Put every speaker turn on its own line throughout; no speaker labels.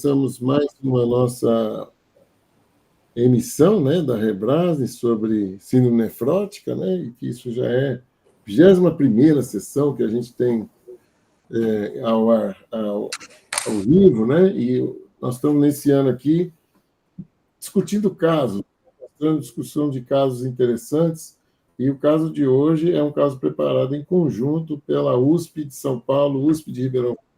Começamos mais uma nossa emissão, né, da Rebrase sobre síndrome nefrótica, né, e que isso já é a 21ª sessão que a gente tem ao vivo, né, e nós estamos nesse ano aqui discutindo casos, mostrando discussão de casos interessantes, e o caso de hoje é um caso preparado em conjunto pela USP de São Paulo, USP de Ribeirão Preto,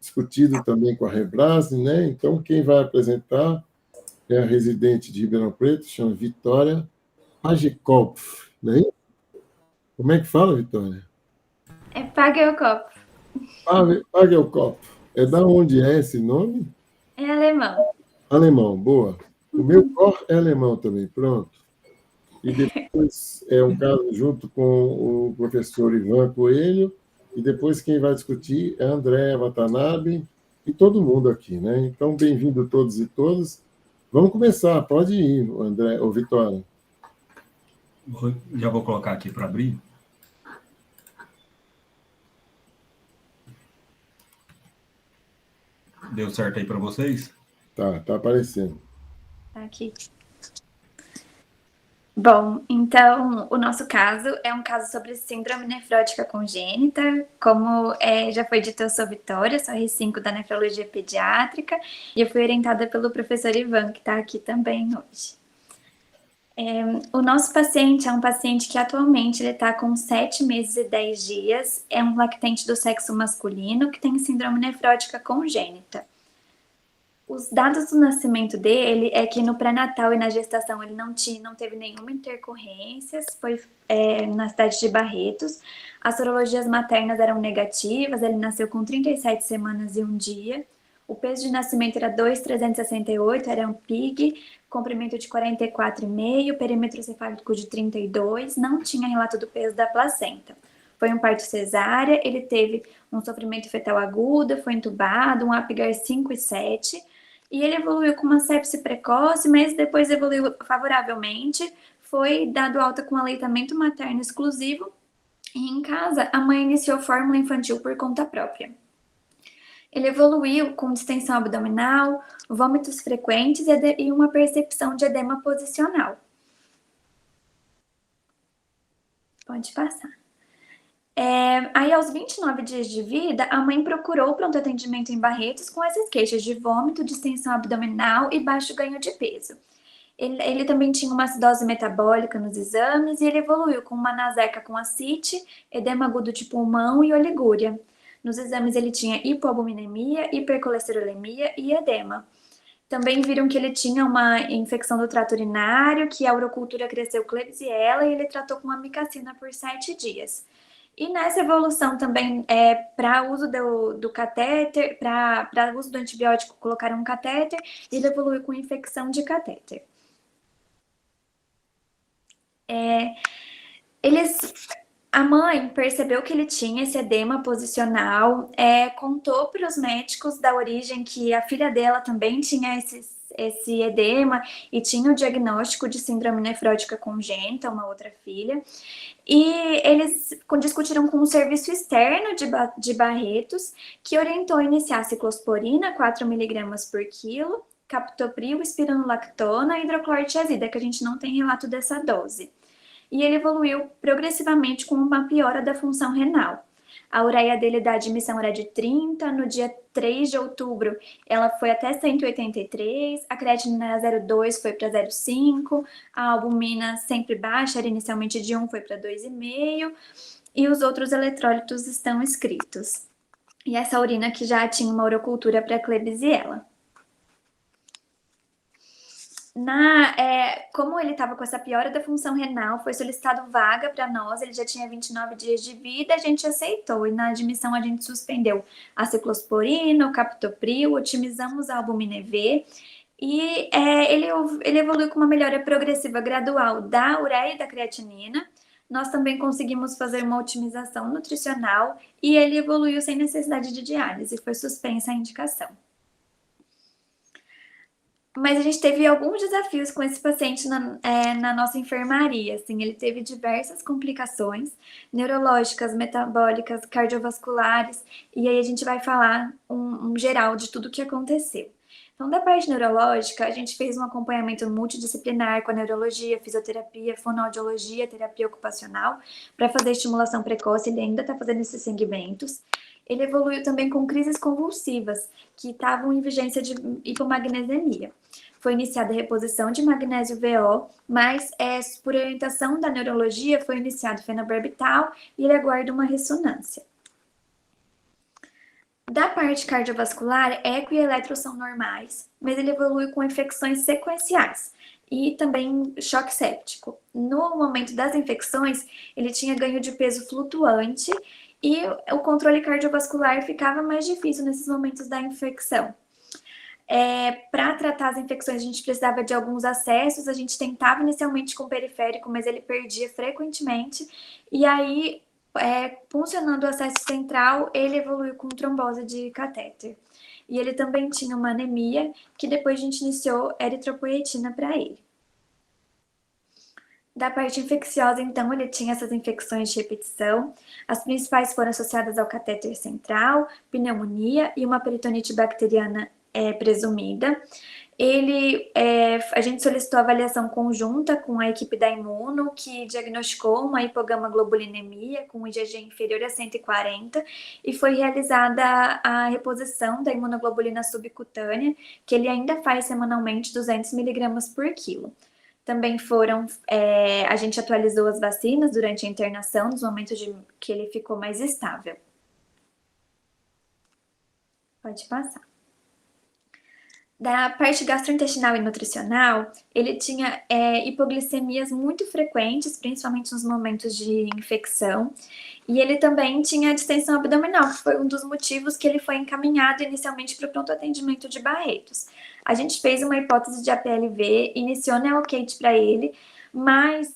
discutido também com a Rebrase, né? Então, quem vai apresentar é a residente de Ribeirão Preto, chama Vitória Pagekopf, né? Como é que fala, Vitória?
É Pagekopf.
Pagekopf. É da onde é esse nome?
É alemão.
Alemão, boa. O meu cor é alemão também, pronto. E depois é um caso junto com o professor Ivan Coelho, e depois quem vai discutir é a Andréa Watanabe e todo mundo aqui, né? Então, bem-vindo todos e todas. Vamos começar, pode ir, André, ou Vitória.
Já vou colocar aqui para abrir. Deu certo aí para vocês?
Tá aparecendo.
Tá aqui. Bom, então, o nosso caso é um caso sobre síndrome nefrótica congênita. Como já foi dito, eu sou Vitória, sou R5 da nefrologia pediátrica e eu fui orientada pelo professor Ivan, que está aqui também hoje. O nosso paciente é um paciente que atualmente ele está com 7 meses e 10 dias, é um lactente do sexo masculino que tem síndrome nefrótica congênita. Os dados do nascimento dele é que no pré-natal e na gestação ele não teve nenhuma intercorrência, foi na cidade de Barretos. As sorologias maternas eram negativas, ele nasceu com 37 semanas e 1 dia. O peso de nascimento era 2,368, era um PIG, comprimento de 44,5, perímetro cefálico de 32, não tinha relato do peso da placenta. Foi um parto cesárea, ele teve um sofrimento fetal agudo, foi entubado, um Apgar 5 e 7, e ele evoluiu com uma sepse precoce, mas depois evoluiu favoravelmente, foi dado alta com aleitamento materno exclusivo, e em casa a mãe iniciou fórmula infantil por conta própria. Ele evoluiu com distensão abdominal, vômitos frequentes e uma percepção de edema posicional. Pode passar. Aí, aos 29 dias de vida, a mãe procurou o pronto atendimento em Barretos com essas queixas de vômito, distensão abdominal e baixo ganho de peso. Ele também tinha uma acidose metabólica nos exames e ele evoluiu com uma naseca com ascite, edema agudo de pulmão e oligúria. Nos exames ele tinha hipoalbuminemia, hipercolesterolemia e edema. Também viram que ele tinha uma infecção do trato urinário, que a urocultura cresceu Klebsiella e ele tratou com amicacina por 7 dias. E nessa evolução também, para uso do catéter, para uso do antibiótico, colocaram um catéter e ele evoluiu com infecção de catéter. A mãe percebeu que ele tinha esse edema posicional, contou para os médicos da origem que a filha dela também tinha esse edema e tinha o diagnóstico de síndrome nefrótica congênita, uma outra filha. E eles discutiram com o serviço externo de Barretos, que orientou a iniciar ciclosporina, 4 mg por quilo, captopril, espironolactona e hidroclorotiazida, que a gente não tem relato dessa dose. E ele evoluiu progressivamente com uma piora da função renal. A ureia dele da admissão era de 30, no dia 3 de outubro ela foi até 183, a creatinina era 0,2, foi para 0,5, a albumina sempre baixa, era inicialmente de 1, foi para 2,5, e os outros eletrólitos estão escritos. E essa urina que já tinha uma urocultura para Klebsiella. Como ele estava com essa piora da função renal, foi solicitado vaga para nós, ele já tinha 29 dias de vida, a gente aceitou, e na admissão a gente suspendeu a ciclosporina, o captopril, otimizamos a albumina EV, e ele evoluiu com uma melhora progressiva gradual da ureia e da creatinina. Nós também conseguimos fazer uma otimização nutricional, e ele evoluiu sem necessidade de diálise, foi suspensa a indicação. Mas a gente teve alguns desafios com esse paciente na nossa enfermaria, assim, ele teve diversas complicações neurológicas, metabólicas, cardiovasculares, e aí a gente vai falar um geral de tudo o que aconteceu. Então, da parte neurológica, a gente fez um acompanhamento multidisciplinar com a neurologia, fisioterapia, fonoaudiologia, terapia ocupacional, para fazer estimulação precoce, ele ainda está fazendo esses segmentos. Ele evoluiu também com crises convulsivas, que estavam em vigência de hipomagnesemia. Foi iniciada a reposição de magnésio VO, mas por orientação da neurologia foi iniciado fenobarbital e ele aguarda uma ressonância. Da parte cardiovascular, eco e eletro são normais, mas ele evolui com infecções sequenciais e também choque séptico. No momento das infecções, ele tinha ganho de peso flutuante e o controle cardiovascular ficava mais difícil nesses momentos da infecção. Para tratar as infecções, a gente precisava de alguns acessos, a gente tentava inicialmente com o periférico, mas ele perdia frequentemente, e aí, funcionando o acesso central, ele evoluiu com trombose de catéter. E ele também tinha uma anemia, que depois a gente iniciou eritropoietina para ele. Da parte infecciosa, então, ele tinha essas infecções de repetição. As principais foram associadas ao catéter central, pneumonia e uma peritonite bacteriana presumida. A gente solicitou avaliação conjunta com a equipe da Imuno, que diagnosticou uma hipogamaglobulinemia com IgG inferior a 140 e foi realizada a reposição da imunoglobulina subcutânea, que ele ainda faz semanalmente 200 mg por quilo. Também a gente atualizou as vacinas durante a internação, nos momentos que ele ficou mais estável. Pode passar. Da parte gastrointestinal e nutricional, ele tinha hipoglicemias muito frequentes, principalmente nos momentos de infecção, e ele também tinha distensão abdominal, que foi um dos motivos que ele foi encaminhado inicialmente para o pronto atendimento de Barretos. A gente fez uma hipótese de APLV, iniciou Neocate para ele, mas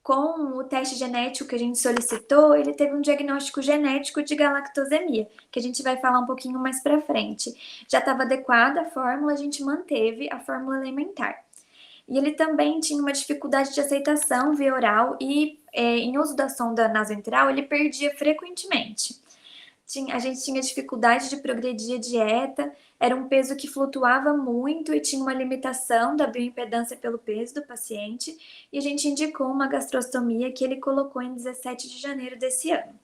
com o teste genético que a gente solicitou, ele teve um diagnóstico genético de galactosemia, que a gente vai falar um pouquinho mais para frente. Já estava adequada a fórmula, a gente manteve a fórmula alimentar. E ele também tinha uma dificuldade de aceitação via oral e em uso da sonda nasoenteral, ele perdia frequentemente. A gente tinha dificuldade de progredir a dieta, era um peso que flutuava muito e tinha uma limitação da bioimpedância pelo peso do paciente, e a gente indicou uma gastrostomia que ele colocou em 17 de janeiro desse ano.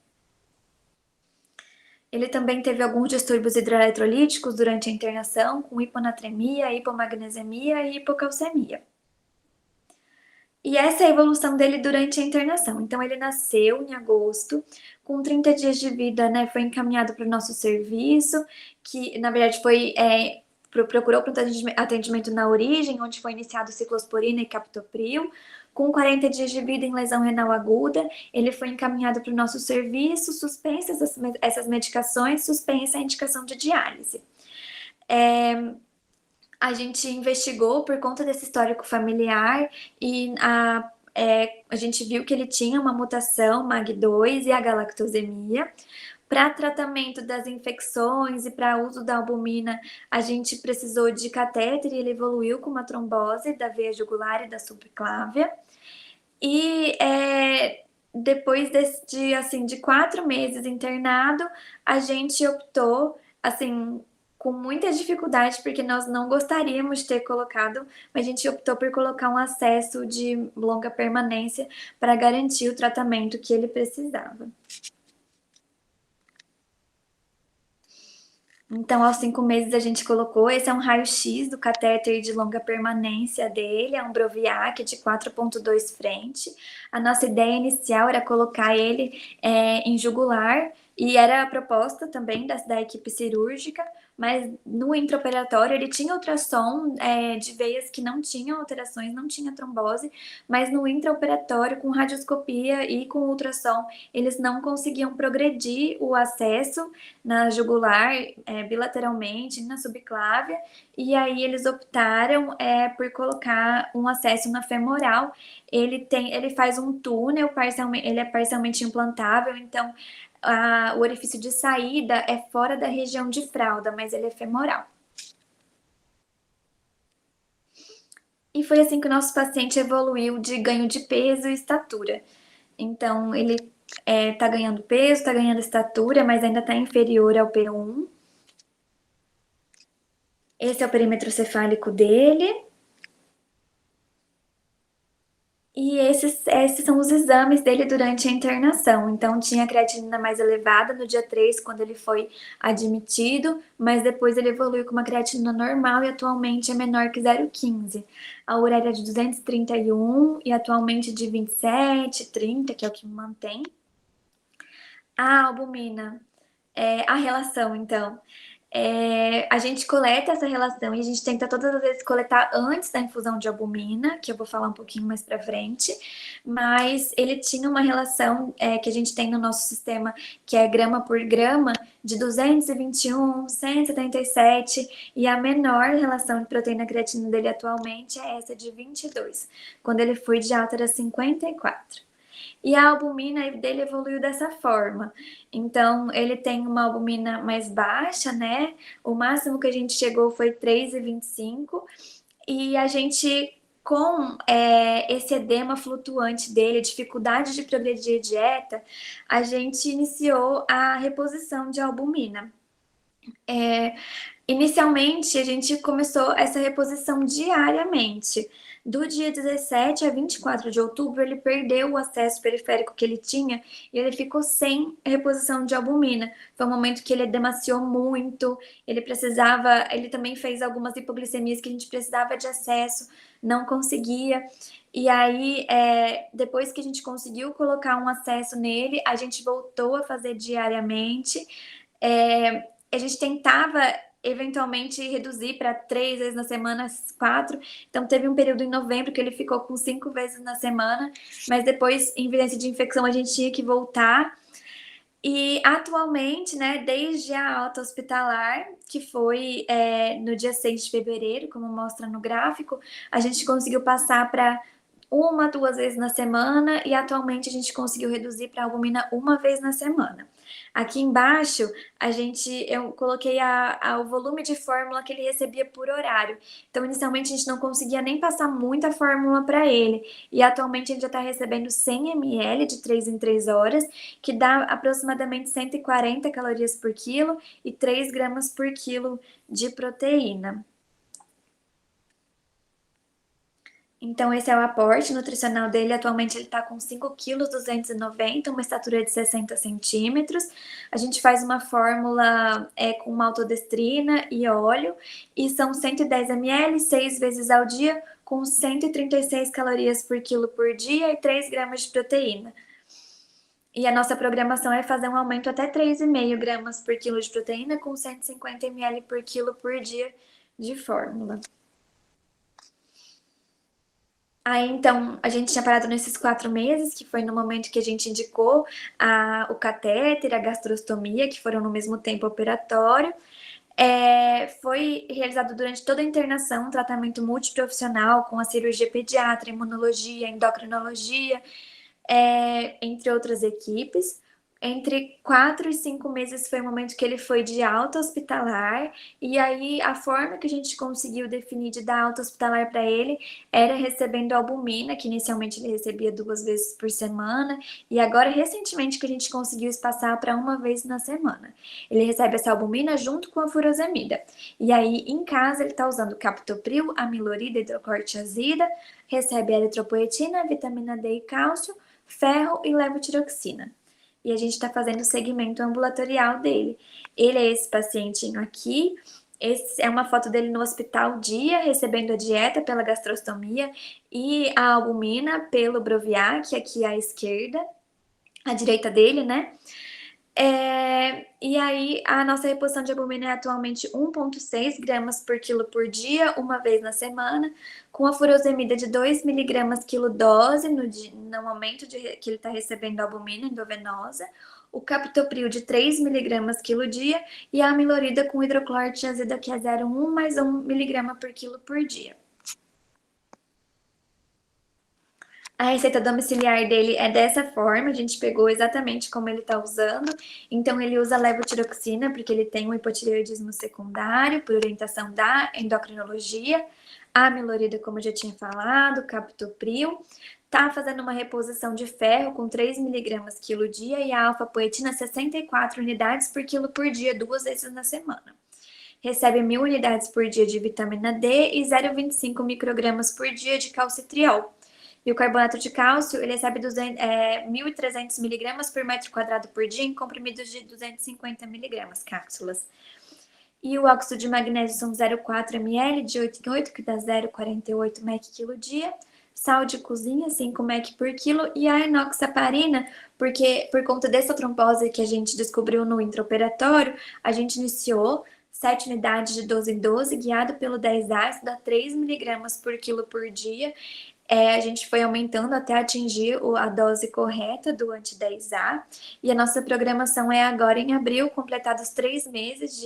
Ele também teve alguns distúrbios hidroeletrolíticos durante a internação, com hiponatremia, hipomagnesemia e hipocalcemia. E essa é a evolução dele durante a internação. Então, ele nasceu em agosto, com 30 dias de vida, né, foi encaminhado para o nosso serviço, que, na verdade, procurou para atendimento na origem, onde foi iniciado ciclosporina e captopril. Com 40 dias de vida em lesão renal aguda, ele foi encaminhado para o nosso serviço, suspensa essas medicações, suspensa a indicação de diálise. A gente investigou por conta desse histórico familiar e a gente viu que ele tinha uma mutação MAG2 e a galactosemia. Para tratamento das infecções e para uso da albumina, a gente precisou de catéter e ele evoluiu com uma trombose da veia jugular e da subclávia. E depois de 4 meses internado, a gente optou, assim, com muita dificuldade, porque nós não gostaríamos de ter colocado, mas a gente optou por colocar um acesso de longa permanência para garantir o tratamento que ele precisava. Então, aos 5 meses a gente colocou, esse é um raio-x do catéter de longa permanência dele, é um Broviac de 4.2 frente. A nossa ideia inicial era colocar ele em jugular, e era a proposta também da equipe cirúrgica, mas no intraoperatório ele tinha ultrassom de veias que não tinham alterações, não tinha trombose, mas no intraoperatório, com radioscopia e com ultrassom, eles não conseguiam progredir o acesso na jugular bilateralmente, na subclávia, e aí eles optaram por colocar um acesso na femoral. Ele faz um túnel, ele é parcialmente implantável, então o orifício de saída é fora da região de fralda, mas ele é femoral. E foi assim que o nosso paciente evoluiu de ganho de peso e estatura. Então, ele tá ganhando peso, tá ganhando estatura, mas ainda tá inferior ao P1. Esse é o perímetro cefálico dele. E esses são os exames dele durante a internação. Então, tinha a creatinina mais elevada no dia 3, quando ele foi admitido, mas depois ele evoluiu com uma creatinina normal e atualmente é menor que 0,15. A uréia é de 231 e atualmente de 27, 30, que é o que mantém. A albumina, a relação, então. A gente coleta essa relação e a gente tenta todas as vezes coletar antes da infusão de albumina, que eu vou falar um pouquinho mais pra frente, mas ele tinha uma relação que a gente tem no nosso sistema, que é grama por grama, de 221, 177, e a menor relação de proteína creatina dele atualmente é essa de 22. Quando ele foi de alta era 54. E a albumina dele evoluiu dessa forma. Então, ele tem uma albumina mais baixa, né? O máximo que a gente chegou foi 3,25. E a gente, com esse edema flutuante dele, dificuldade de progredir a dieta, a gente iniciou a reposição de albumina. Inicialmente, a gente começou essa reposição diariamente. Do dia 17 a 24 de outubro, ele perdeu o acesso periférico que ele tinha e ele ficou sem reposição de albumina. Foi um momento que ele edemaciou muito, ele também fez algumas hipoglicemias que a gente precisava de acesso, não conseguia. E aí, depois que a gente conseguiu colocar um acesso nele, a gente voltou a fazer diariamente. A gente tentava eventualmente reduzir para 3 vezes na semana, 4. Então teve um período em novembro que ele ficou com 5 vezes na semana, mas depois, em evidência de infecção, a gente tinha que voltar. E atualmente, né, desde a alta hospitalar, que foi no dia 6 de fevereiro, como mostra no gráfico, a gente conseguiu passar para 1, 2 vezes na semana e atualmente a gente conseguiu reduzir para albumina 1 vez na semana. Aqui embaixo, eu coloquei o volume de fórmula que ele recebia por horário. Então, inicialmente, a gente não conseguia nem passar muita fórmula para ele. E atualmente, a gente já está recebendo 100 ml de 3 em 3 horas, que dá aproximadamente 140 calorias por quilo e 3 gramas por quilo de proteína. Então, esse é o aporte nutricional dele. Atualmente, ele está com 5 kg 290, uma estatura de 60 centímetros. A gente faz uma fórmula com maltodestrina e óleo, e são 110 ml, 6 vezes ao dia, com 136 calorias por quilo por dia e 3 gramas de proteína. E a nossa programação é fazer um aumento até 3,5 gramas por quilo de proteína, com 150 ml por quilo por dia de fórmula. Aí, então, a gente tinha parado nesses 4 meses, que foi no momento que a gente indicou o catéter, a gastrostomia, que foram no mesmo tempo operatório. Foi realizado durante toda a internação um tratamento multiprofissional com a cirurgia pediatra, imunologia, endocrinologia, entre outras equipes. Entre 4 e 5 meses foi o momento que ele foi de alta hospitalar, e aí a forma que a gente conseguiu definir de dar alta hospitalar para ele era recebendo albumina, que inicialmente ele recebia 2 vezes por semana, e agora recentemente que a gente conseguiu espaçar para 1 vez na semana. Ele recebe essa albumina junto com a furosemida. E aí em casa ele está usando captopril, amilorida, hidrocortiazida, recebe eritropoetina, vitamina D e cálcio, ferro e levotiroxina. E a gente está fazendo o segmento ambulatorial dele. Ele é esse pacientinho aqui. Essa é uma foto dele no hospital dia, recebendo a dieta pela gastrostomia e a albumina pelo Broviac, aqui à esquerda, à direita dele, né? E aí, a nossa reposição de albumina é atualmente 1,6 gramas por quilo por dia, 1 vez na semana, com a furosemida de 2 miligramas quilo dose no momento que ele está recebendo a albumina endovenosa, o captopril de 3 miligramas quilo dia e a amilorida com hidroclorotiazida, que é 0,1 mais 1 miligrama por quilo por dia. A receita domiciliar dele é dessa forma, a gente pegou exatamente como ele está usando. Então, ele usa levotiroxina, porque ele tem um hipotireoidismo secundário, por orientação da endocrinologia. amilorida, como eu já tinha falado, captopril. Tá fazendo uma reposição de ferro com 3 mg quilo dia e a alfa-poetina 64 unidades por quilo por dia, 2 vezes na semana. Recebe 1.000 unidades por dia de vitamina D e 0,25 microgramas por dia de calcitriol. E o carbonato de cálcio, ele recebe 1.300 miligramas por metro quadrado por dia em comprimidos de 250 miligramas, cápsulas. E o óxido de magnésio são 0,4 ml de 8 em 8, que dá 0,48 mEq quilo dia. Sal de cozinha, 5 mEq por quilo. E a enoxaparina, porque por conta dessa trombose que a gente descobriu no intraoperatório, a gente iniciou 7 unidades de 12 em 12, guiado pelo 10A, isso dá 3 miligramas por quilo por dia. A gente foi aumentando até atingir a dose correta do anti-10A. E a nossa programação é agora em abril, completados 3 meses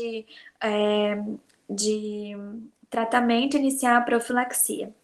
de tratamento, iniciar a profilaxia.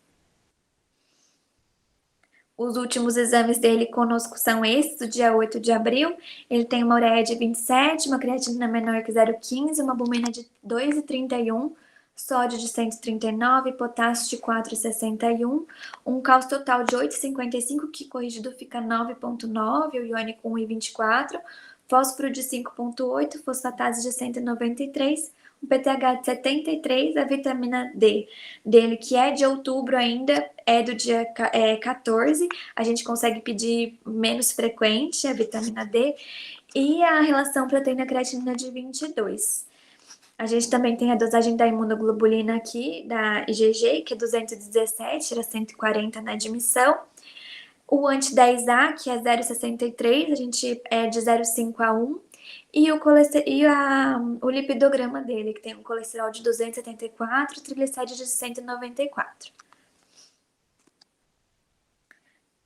Os últimos exames dele conosco são esses, do dia 8 de abril. Ele tem uma ureia de 27, uma creatinina menor que 0,15, uma albumina de 2,31, sódio de 139, potássio de 4,61, um cálcio total de 8,55, que corrigido fica 9,9, o iônico 1,24, fósforo de 5,8, fosfatase de 193, um PTH de 73, a vitamina D dele, que é de outubro ainda, é do dia 14, a gente consegue pedir menos frequente a vitamina D, e a relação proteína-creatinina de 22. A gente também tem a dosagem da imunoglobulina aqui, da IgG, que é 217, era 140 na admissão. O anti-10A, que é 0,63, a gente é de 0,5 a 1. E o lipidograma dele, que tem um colesterol de 274, triglicérides de 194.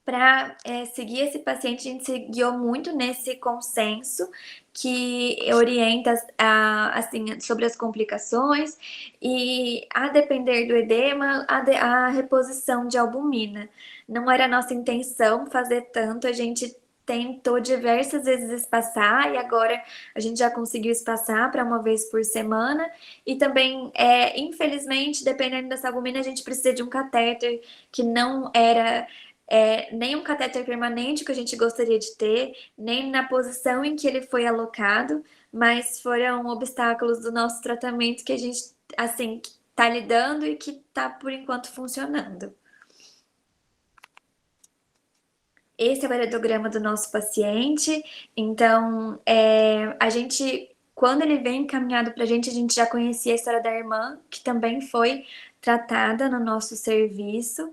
Para seguir esse paciente, a gente se guiou muito nesse consenso que orienta assim, sobre as complicações e, a depender do edema, a reposição de albumina. Não era nossa intenção fazer tanto, a gente tentou diversas vezes espaçar e agora a gente já conseguiu espaçar para 1 vez por semana. E também, infelizmente, dependendo dessa albumina, a gente precisa de um catéter que não era nem um catéter permanente que a gente gostaria de ter, nem na posição em que ele foi alocado, mas foram obstáculos do nosso tratamento que a gente, assim, está lidando e que está, por enquanto, funcionando. Esse é o heredograma do nosso paciente. Então, a gente, quando ele vem encaminhado para a gente já conhecia a história da irmã, que também foi tratada no nosso serviço.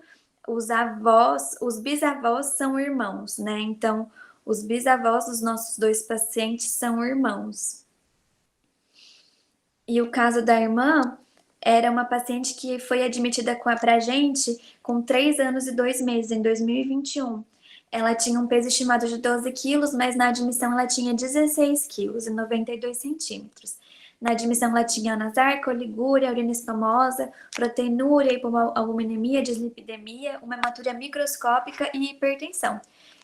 Os bisavós são irmãos, né? Então, os bisavós dos nossos 2 pacientes são irmãos. E o caso da irmã era uma paciente que foi admitida pra gente com 3 anos e 2 meses, em 2021. Ela tinha um peso estimado de 12 quilos, mas na admissão ela tinha 16 quilos e 92 centímetros. Na admissão ela tinha anasarca, oligúria, urina espumosa, proteinúria, hipoalbuminemia, dislipidemia, uma hematúria microscópica e hipertensão.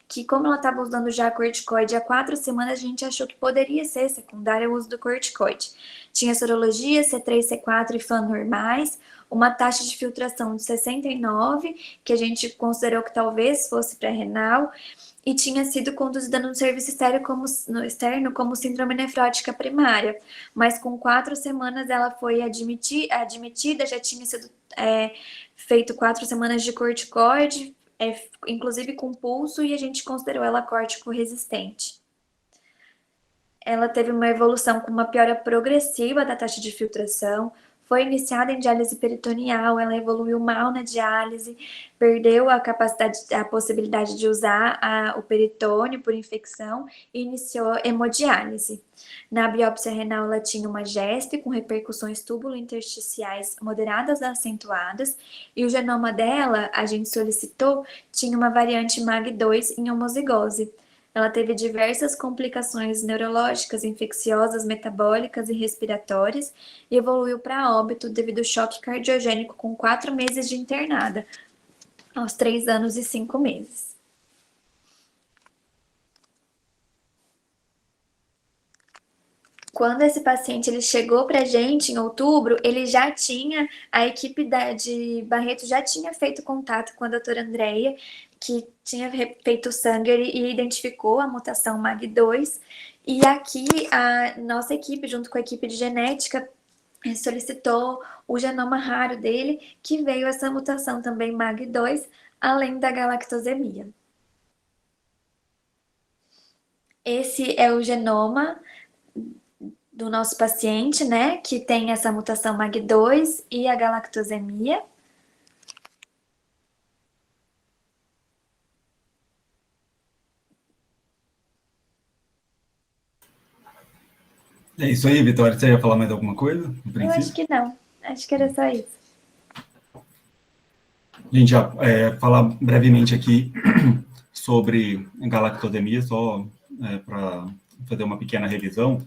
Que como ela estava usando já corticoide há 4 semanas, a gente achou que poderia ser secundário ao uso do corticoide. Tinha sorologia, C3, C4 e FAN normais, uma taxa de filtração de 69, que a gente considerou que talvez fosse pré-renal, e tinha sido conduzida no serviço externo como síndrome nefrótica primária. Mas com 4 semanas ela foi admitida, já tinha sido feito 4 semanas de corticoide, inclusive com pulso, e a gente considerou ela córtico resistente. Ela teve uma evolução com uma piora progressiva da taxa de filtração, foi iniciada em diálise peritoneal, ela evoluiu mal na diálise, perdeu a possibilidade de usar o peritônio por infecção e iniciou hemodiálise. Na biópsia renal, ela tinha uma GESP com repercussões túbulo-intersticiais moderadas a acentuadas, e o genoma dela, a gente solicitou, tinha uma variante MAG2 em homozigose. Ela teve diversas complicações neurológicas, infecciosas, metabólicas e respiratórias e evoluiu para óbito devido ao choque cardiogênico com 4 meses de internada, aos 3 anos e 5 meses. quando esse paciente ele chegou para a gente em outubro, ele já tinha, a equipe de Barreto já tinha feito contato com a doutora Andréia, que tinha feito sangue e identificou a mutação MAG2. E aqui a nossa equipe, junto com a equipe de genética, solicitou o genoma raro dele, que veio essa mutação também MAG2, além da galactosemia. Esse é o genoma do nosso paciente, né, que tem essa mutação MAG2 e a galactosemia.
É isso aí, Vitória. Você ia falar mais alguma coisa?
Eu acho que não. Acho que era só isso.
A gente já falar brevemente aqui sobre galactosemia, só para fazer uma pequena revisão.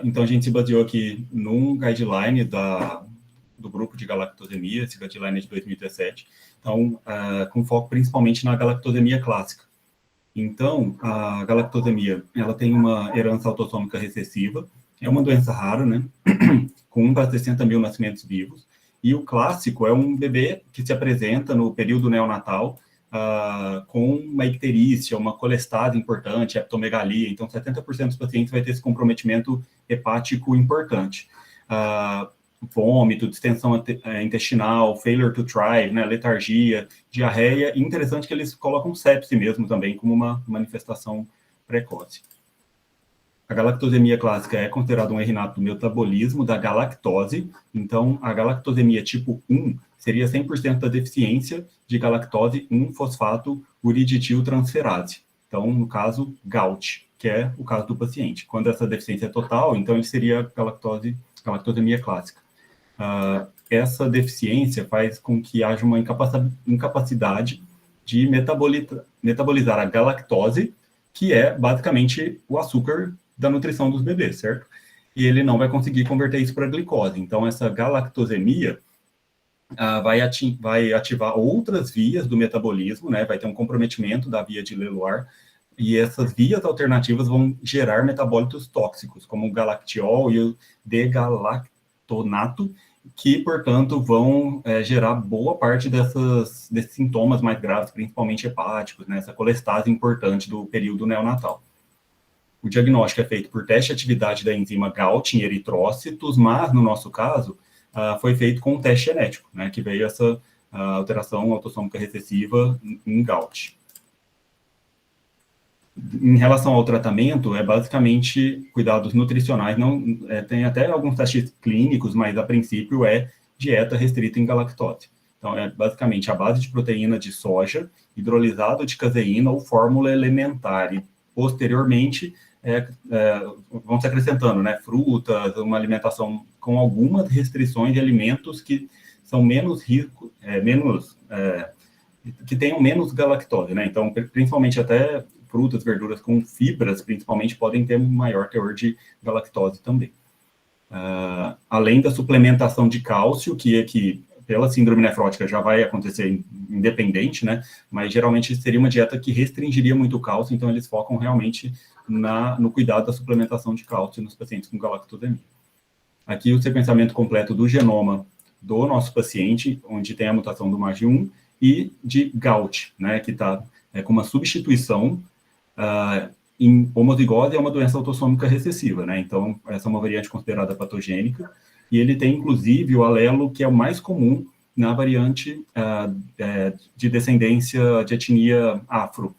Então, a gente se baseou aqui num guideline do grupo de galactosemia, esse guideline é de 2017, então, com foco principalmente na galactosemia clássica. Então, a galactosemia, ela tem uma herança autossômica recessiva, é uma doença rara, né, com 1 para 60 mil nascimentos vivos, e o clássico é um bebê que se apresenta no período neonatal com uma icterícia, uma colestase importante, hepatomegalia, então 70% dos pacientes vai ter esse comprometimento hepático importante. Vômito, distensão intestinal, failure to thrive, né, letargia, diarreia, e interessante que eles colocam sepse mesmo também como uma manifestação precoce. A galactosemia clássica é considerada um erro inato do metabolismo da galactose, então a galactosemia tipo 1 seria 100% da deficiência de galactose 1-fosfato uridimetiltransferase. Então, no caso, GALT, que é o caso do paciente. Quando essa deficiência é total, então ele seria galactosemia clássica. Essa deficiência faz com que haja uma incapacidade de metabolizar a galactose, que é basicamente o açúcar da nutrição dos bebês, certo? E ele não vai conseguir converter isso para glicose. Então, essa galactosemia vai ativar outras vias do metabolismo, né? Vai ter um comprometimento da via de Leloir, e essas vias alternativas vão gerar metabólitos tóxicos, como o galactiol e o degalactonato, que, portanto, vão gerar boa parte desses sintomas mais graves, principalmente hepáticos, né? Essa colestase importante do período neonatal. O diagnóstico é feito por teste de atividade da enzima GALT em eritrócitos, mas, no nosso caso, foi feito com um teste genético, né, que veio essa alteração autossômica recessiva em GALT. Em relação ao tratamento, é basicamente cuidados nutricionais, tem até alguns testes clínicos, mas, a princípio, é dieta restrita em galactose. Então, é basicamente a base de proteína de soja, hidrolisado de caseína ou fórmula elementar, e, posteriormente, vão se acrescentando, né, frutas, uma alimentação com algumas restrições de alimentos que são menos ricos, que tenham menos galactose, né? Então, principalmente até frutas, verduras com fibras, principalmente, podem ter um maior teor de galactose também. Além da suplementação de cálcio, que pela síndrome nefrótica já vai acontecer independente, né? Mas geralmente seria uma dieta que restringiria muito o cálcio, então eles focam realmente no cuidado da suplementação de cálcio nos pacientes com galactosemia. Aqui o sequenciamento completo do genoma do nosso paciente, onde tem a mutação do MAG1 e de GALT, né? Que está com uma substituição em homozigose, é uma doença autossômica recessiva, né? Então, essa é uma variante considerada patogênica, e ele tem, inclusive, o alelo que é o mais comum na variante de descendência de etnia afro.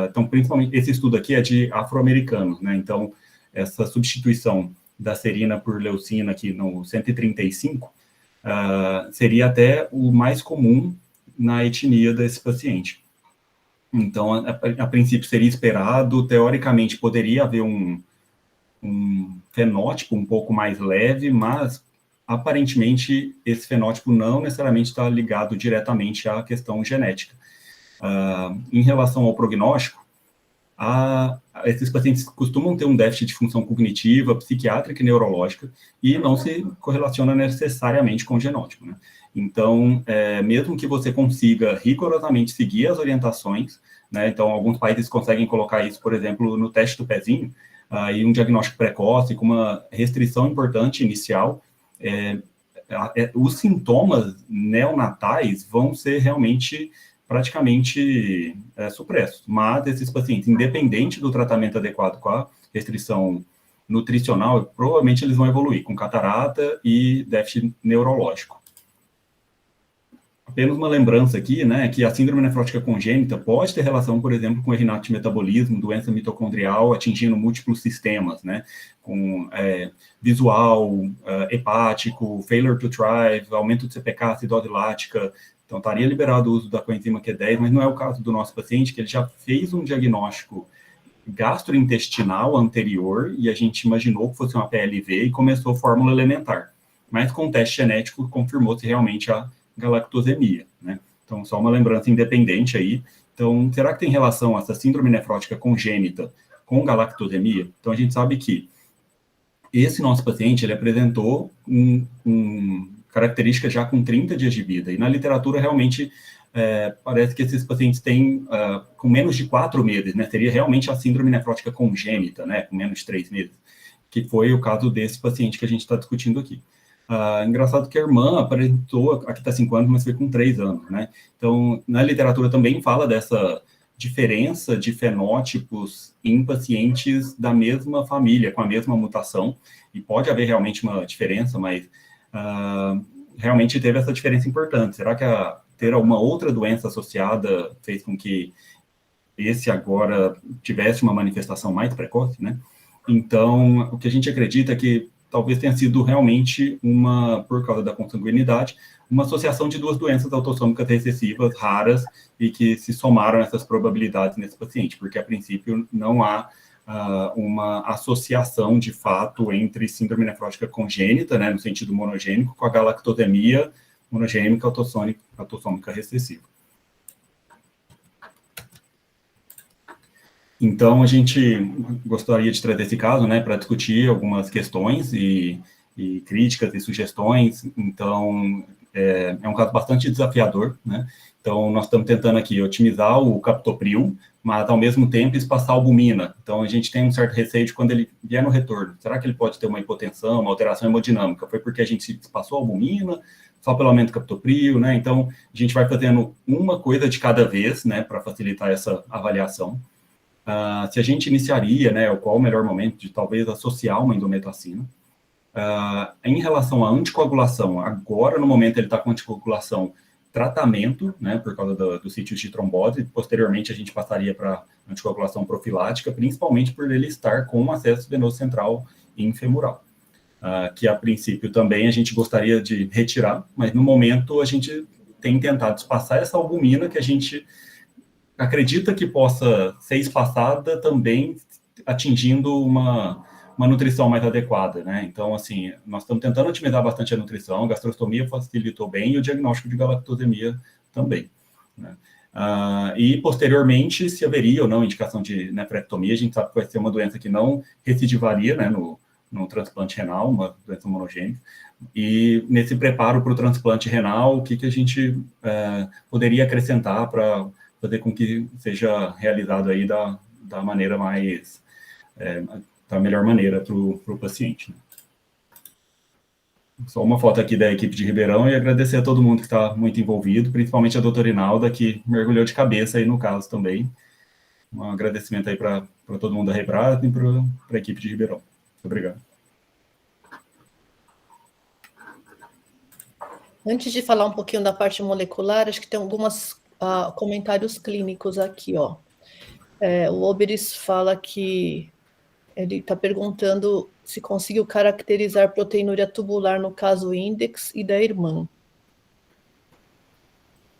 Então, principalmente, esse estudo aqui é de afro-americanos, né? Então, essa substituição da serina por leucina aqui no 135 seria até o mais comum na etnia desse paciente. Então, a princípio seria esperado, teoricamente poderia haver um fenótipo um pouco mais leve, mas aparentemente esse fenótipo não necessariamente está ligado diretamente à questão genética. Em relação ao prognóstico, esses pacientes costumam ter um déficit de função cognitiva, psiquiátrica e neurológica, e não se correlaciona necessariamente com o genótipo, né? Então, mesmo que você consiga rigorosamente seguir as orientações, né? Então, alguns países conseguem colocar isso, por exemplo, no teste do pezinho, e um diagnóstico precoce com uma restrição importante inicial, os sintomas neonatais vão ser realmente praticamente supressos. Mas esses pacientes, independente do tratamento adequado com a restrição nutricional, provavelmente eles vão evoluir com catarata e déficit neurológico. Apenas uma lembrança aqui, né, que a síndrome nefrótica congênita pode ter relação, por exemplo, com erinato de metabolismo, doença mitocondrial atingindo múltiplos sistemas, né, com visual, hepático, failure to thrive, aumento de CPK, acidose lática. Então, estaria liberado o uso da coenzima Q10, mas não é o caso do nosso paciente, que ele já fez um diagnóstico gastrointestinal anterior, e a gente imaginou que fosse uma PLV e começou fórmula elementar. Mas com o teste genético confirmou-se realmente a galactosemia, né? Então, só uma lembrança independente aí. Então, será que tem relação essa síndrome nefrótica congênita com galactosemia? Então, a gente sabe que esse nosso paciente, ele apresentou característica já com 30 dias de vida, e na literatura realmente parece que esses pacientes têm com menos de 4 meses, né, seria realmente a síndrome nefrótica congênita, né, com menos de 3 meses, que foi o caso desse paciente que a gente está discutindo aqui. Engraçado que a irmã apresentou, aqui está 5 anos, mas foi com 3 anos, né, então na literatura também fala dessa diferença de fenótipos em pacientes da mesma família, com a mesma mutação, e pode haver realmente uma diferença, mas realmente teve essa diferença importante. Será que ter alguma outra doença associada fez com que esse agora tivesse uma manifestação mais precoce, né? Então, o que a gente acredita é que talvez tenha sido realmente por causa da consanguinidade, uma associação de 2 doenças autossômicas recessivas raras e que se somaram essas probabilidades nesse paciente, porque a princípio não há uma associação de fato entre síndrome nefrótica congênita, né, no sentido monogênico, com a galactosemia monogênica autossômica recessiva. Então, a gente gostaria de trazer esse caso, né, para discutir algumas questões e críticas e sugestões. Então, é um caso bastante desafiador, né? Então, nós estamos tentando aqui otimizar o captopril, mas, ao mesmo tempo, espaçar a albumina. Então, a gente tem um certo receio de quando ele vier no retorno. Será que ele pode ter uma hipotensão, uma alteração hemodinâmica? Foi porque a gente espaçou a albumina, só pelo aumento do captopril, né? Então, a gente vai fazendo uma coisa de cada vez, né, para facilitar essa avaliação. Se a gente iniciaria, né, qual o melhor momento de talvez associar uma endometacina. Em relação à anticoagulação, agora, no momento, ele está com anticoagulação tratamento, né, por causa do sítio de trombose, posteriormente a gente passaria para anticoagulação profilática, principalmente por ele estar com um acesso venoso central infemoral, que a princípio também a gente gostaria de retirar, mas no momento a gente tem tentado espaçar essa albumina que a gente acredita que possa ser espaçada também atingindo uma nutrição mais adequada, né? Então, assim, nós estamos tentando otimizar bastante a nutrição, a gastrostomia facilitou bem e o diagnóstico de galactosemia também, né? E, posteriormente, se haveria ou não indicação de nefrectomia, a gente sabe que vai ser uma doença que não recidivaria, né, no transplante renal, uma doença monogênica, e nesse preparo para o transplante renal, o que a gente poderia acrescentar para fazer com que seja realizado aí da maneira mais... da melhor maneira para o paciente, né? Só uma foto aqui da equipe de Ribeirão e agradecer a todo mundo que está muito envolvido, principalmente a doutora Inalda, que mergulhou de cabeça aí no caso também. Um agradecimento aí para todo mundo da Rebrad e para a equipe de Ribeirão. Muito obrigado.
Antes de falar um pouquinho da parte molecular, acho que tem alguns comentários clínicos aqui, ó. O Oberis fala que ele está perguntando se conseguiu caracterizar proteinúria tubular no caso Index e da irmã.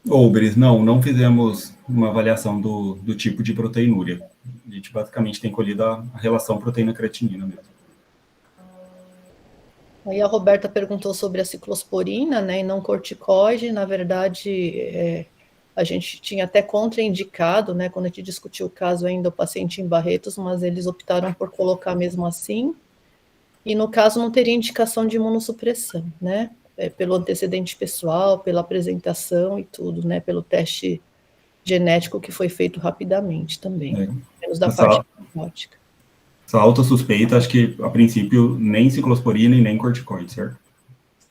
Oberis, não fizemos uma avaliação do tipo de proteinúria. A gente basicamente tem colhido a relação proteína-creatinina mesmo.
Aí a Roberta perguntou sobre a ciclosporina, né, e não corticoide. Na verdade, a gente tinha até contraindicado, né, quando a gente discutiu o caso ainda, o paciente em Barretos, mas eles optaram por colocar mesmo assim. E no caso não teria indicação de imunossupressão, né, pelo antecedente pessoal, pela apresentação e tudo, né, pelo teste genético que foi feito rapidamente também, menos da parte psicótica.
Essa alta suspeita, acho que, a princípio, nem ciclosporina e nem corticoide, certo?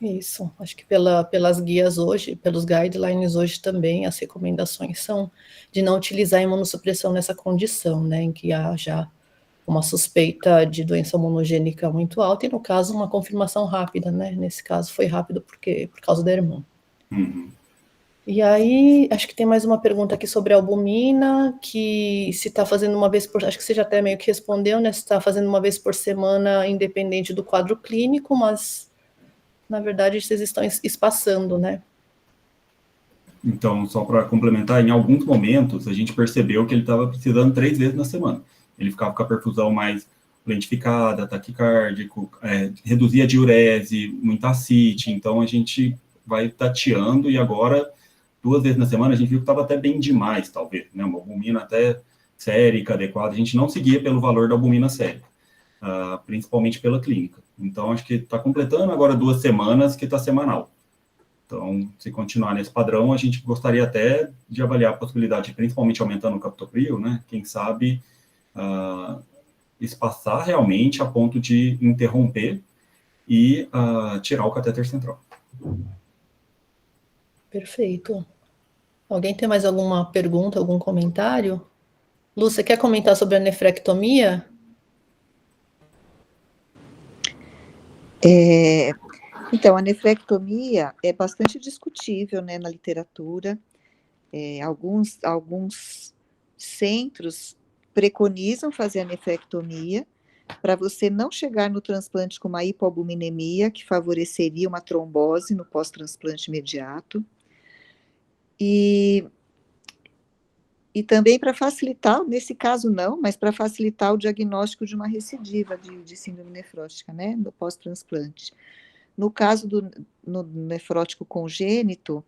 Isso, acho que pelas guias hoje, pelos guidelines hoje também, as recomendações são de não utilizar imunossupressão nessa condição, né, em que há já uma suspeita de doença monogênica muito alta, e no caso, uma confirmação rápida, né, nesse caso foi rápido por causa da irmã.
Uhum.
E aí, acho que tem mais uma pergunta aqui sobre a albumina, que se está fazendo uma vez por... Acho que você já até meio que respondeu, né? Se está fazendo uma vez por semana, independente do quadro clínico, mas, na verdade, vocês estão espaçando, né?
Então, só para complementar, em alguns momentos, a gente percebeu que ele estava precisando 3 vezes na semana. Ele ficava com a perfusão mais lentificada, taquicárdico, reduzia a diurese, muita ascite, então a gente vai tateando, e agora... 2 vezes na semana, a gente viu que estava até bem demais, talvez, né? Uma albumina até sérica, adequada. A gente não seguia pelo valor da albumina sérica, principalmente pela clínica. Então, acho que está completando agora 2 semanas que está semanal. Então, se continuar nesse padrão, a gente gostaria até de avaliar a possibilidade, principalmente aumentando o captopril, né? Quem sabe espaçar realmente a ponto de interromper e tirar o catéter central.
Perfeito. Alguém tem mais alguma pergunta, algum comentário? Lu, você quer comentar sobre a nefrectomia?
Então, a nefrectomia é bastante discutível, né, na literatura. Alguns centros preconizam fazer a nefrectomia para você não chegar no transplante com uma hipoalbuminemia, que favoreceria uma trombose no pós-transplante imediato. E também para facilitar, nesse caso não, mas para facilitar o diagnóstico de uma recidiva de síndrome nefrótica, né, no pós-transplante. No caso no nefrótico congênito,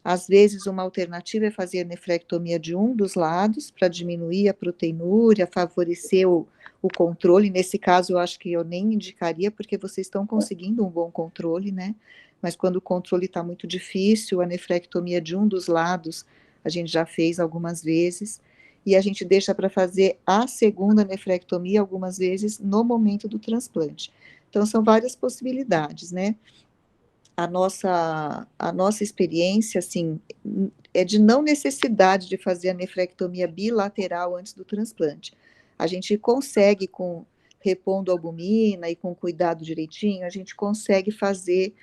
às vezes uma alternativa é fazer a nefrectomia de um dos lados para diminuir a proteinúria, favorecer o controle. Nesse caso, eu acho que eu nem indicaria, porque vocês estão conseguindo um bom controle, né? Mas quando o controle está muito difícil, a nefrectomia de um dos lados, a gente já fez algumas vezes, e a gente deixa para fazer a segunda nefrectomia algumas vezes no momento do transplante. Então, são várias possibilidades, né? A nossa experiência, assim, é de não necessidade de fazer a nefrectomia bilateral antes do transplante. A gente consegue, repondo albumina e com cuidado direitinho, a gente consegue fazer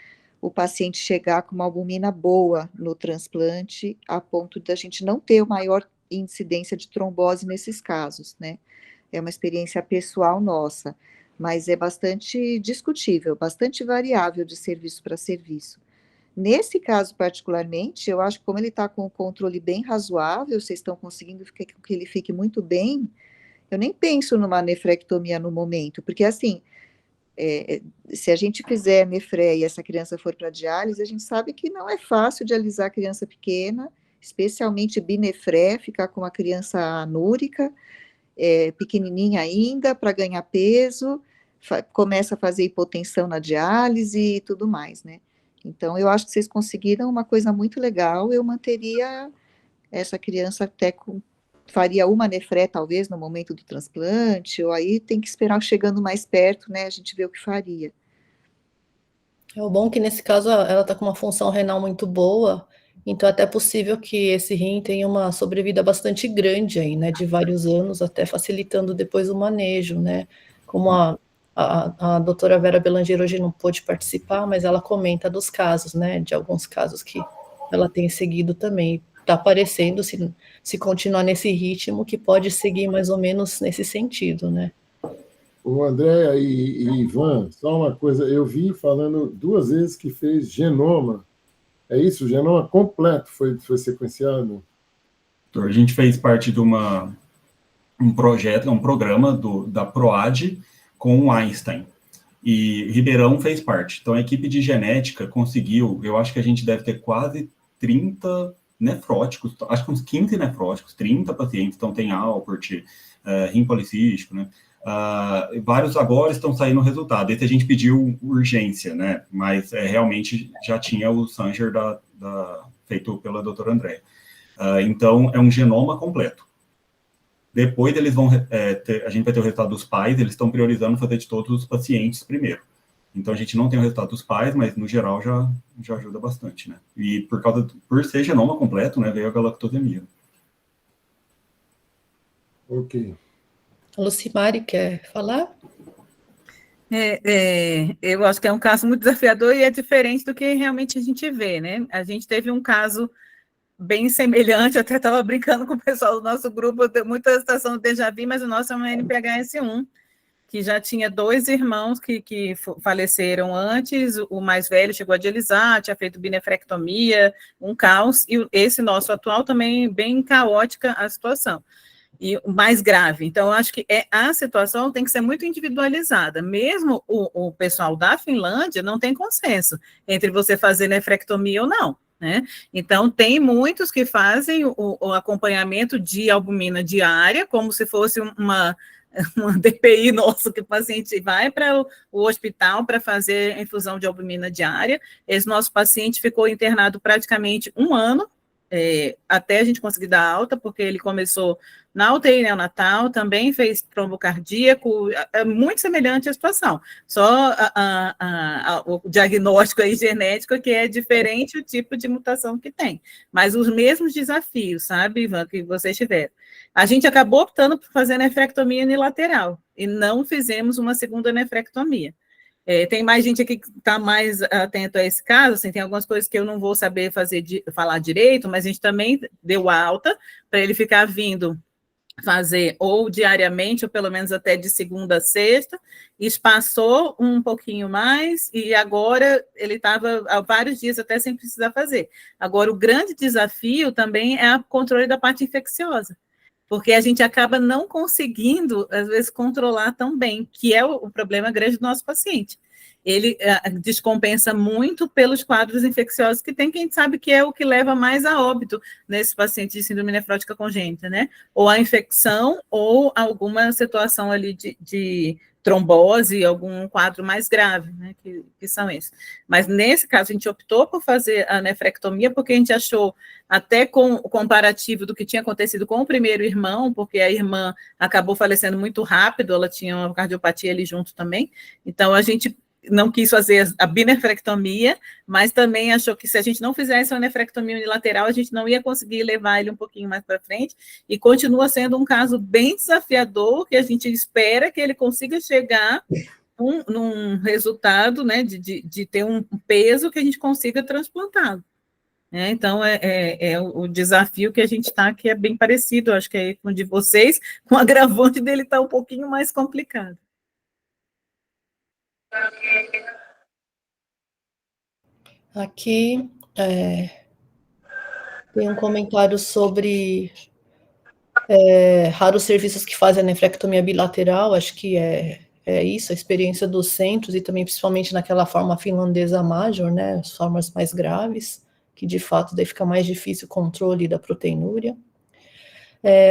o paciente chegar com uma albumina boa no transplante, a ponto de a gente não ter o maior incidência de trombose nesses casos, né? É uma experiência pessoal nossa, mas é bastante discutível, bastante variável de serviço para serviço. Nesse caso, particularmente, eu acho que como ele está com o controle bem razoável, vocês estão conseguindo que ele fique muito bem, eu nem penso numa nefrectomia no momento, porque assim, se a gente fizer nefré e essa criança for para diálise, a gente sabe que não é fácil dialisar criança pequena, especialmente binefré, ficar com uma criança anúrica, pequenininha ainda, para ganhar peso, começa a fazer hipotensão na diálise e tudo mais, né? Então, eu acho que vocês conseguiram uma coisa muito legal, eu manteria essa criança até faria uma nefré, talvez, no momento do transplante, ou aí tem que esperar chegando mais perto, né, a gente vê o que faria.
É o bom que, nesse caso, ela está com uma função renal muito boa, então é até possível que esse rim tenha uma sobrevida bastante grande aí, né, de vários anos, até facilitando depois o manejo, né, como a doutora Vera Belanger hoje não pôde participar, mas ela comenta dos casos, né, de alguns casos que ela tem seguido também. Está aparecendo, se continuar nesse ritmo, que pode seguir mais ou menos nesse sentido, né?
O André e Ivan, só uma coisa, eu vi falando 2 vezes que fez genoma. É isso? O genoma completo foi sequenciado?
A gente fez parte de um projeto, um programa da PROAD com o Einstein. E Ribeirão fez parte. Então, a equipe de genética conseguiu, eu acho que a gente deve ter quase 30 nefróticos, acho que uns 15 nefróticos, 30 pacientes, então tem Alport, rim policístico, né? Vários agora estão saindo o resultado. Esse a gente pediu urgência, né? Mas realmente já tinha o Sanger feito pela doutora Andréa. Então, é um genoma completo. Depois eles vão a gente vai ter o resultado dos pais, eles estão priorizando fazer de todos os pacientes primeiro. Então a gente não tem o resultado dos pais, mas no geral já ajuda bastante, né? E por ser genoma completo, né, veio a galactosemia.
Ok.
A Lucimari quer falar?
Eu acho que é um caso muito desafiador e é diferente do que realmente a gente vê, né? A gente teve um caso bem semelhante, eu até estava brincando com o pessoal do nosso grupo, muita situação do déjà vu, mas o nosso é uma NPHS1, que já tinha 2 irmãos que faleceram antes, o mais velho chegou a dialisar, tinha feito binefrectomia, um caos, e esse nosso atual também bem caótica a situação. E o mais grave. Então, eu acho que a situação tem que ser muito individualizada. Mesmo o pessoal da Finlândia não tem consenso entre você fazer nefrectomia ou não, né? Então, tem muitos que fazem o acompanhamento de albumina diária, como se fosse uma DPI nosso, que o paciente vai para o hospital para fazer a infusão de albumina diária. Esse nosso paciente ficou internado praticamente 1 ano, até a gente conseguir dar alta, porque ele começou na UTI neonatal, também fez trombo cardíaco, é muito semelhante à situação, só o diagnóstico aí genético que é diferente o tipo de mutação que tem, mas os mesmos desafios, sabe, Ivan, que vocês tiveram. A gente acabou optando por fazer nefrectomia unilateral, e não fizemos uma segunda nefrectomia. Tem mais gente aqui que está mais atento a esse caso, assim, tem algumas coisas que eu não vou saber falar direito, mas a gente também deu alta para ele ficar vindo fazer ou diariamente, ou pelo menos até de segunda a sexta, espaçou um pouquinho mais, e agora ele estava há vários dias até sem precisar fazer. Agora, o grande desafio também é o controle da parte infecciosa, porque a gente acaba não conseguindo, às vezes, controlar tão bem, que é o problema grande do nosso paciente. Ele descompensa muito pelos quadros infecciosos que tem, que a gente sabe que é o que leva mais a óbito nesse paciente de síndrome nefrótica congênita, né? Ou a infecção, ou alguma situação ali de trombose, algum quadro mais grave, né, que são esses. Mas nesse caso a gente optou por fazer a nefrectomia porque a gente achou, até com o comparativo do que tinha acontecido com o primeiro irmão, porque a irmã acabou falecendo muito rápido, ela tinha uma cardiopatia ali junto também, então a gente não quis fazer a binefrectomia, mas também achou que se a gente não fizesse uma nefrectomia unilateral, a gente não ia conseguir levar ele um pouquinho mais para frente, e continua sendo um caso bem desafiador, que a gente espera que ele consiga chegar num resultado, né, de ter um peso que a gente consiga transplantá-lo. Então, é o desafio que a gente está, que é bem parecido, acho que é com o de vocês, com o agravante dele está um pouquinho mais complicado.
Aqui tem um comentário sobre raros serviços que fazem a nefrectomia bilateral, acho que é isso, a experiência dos centros, e também principalmente naquela forma finlandesa major, né, as formas mais graves, que de fato daí fica mais difícil o controle da proteinúria.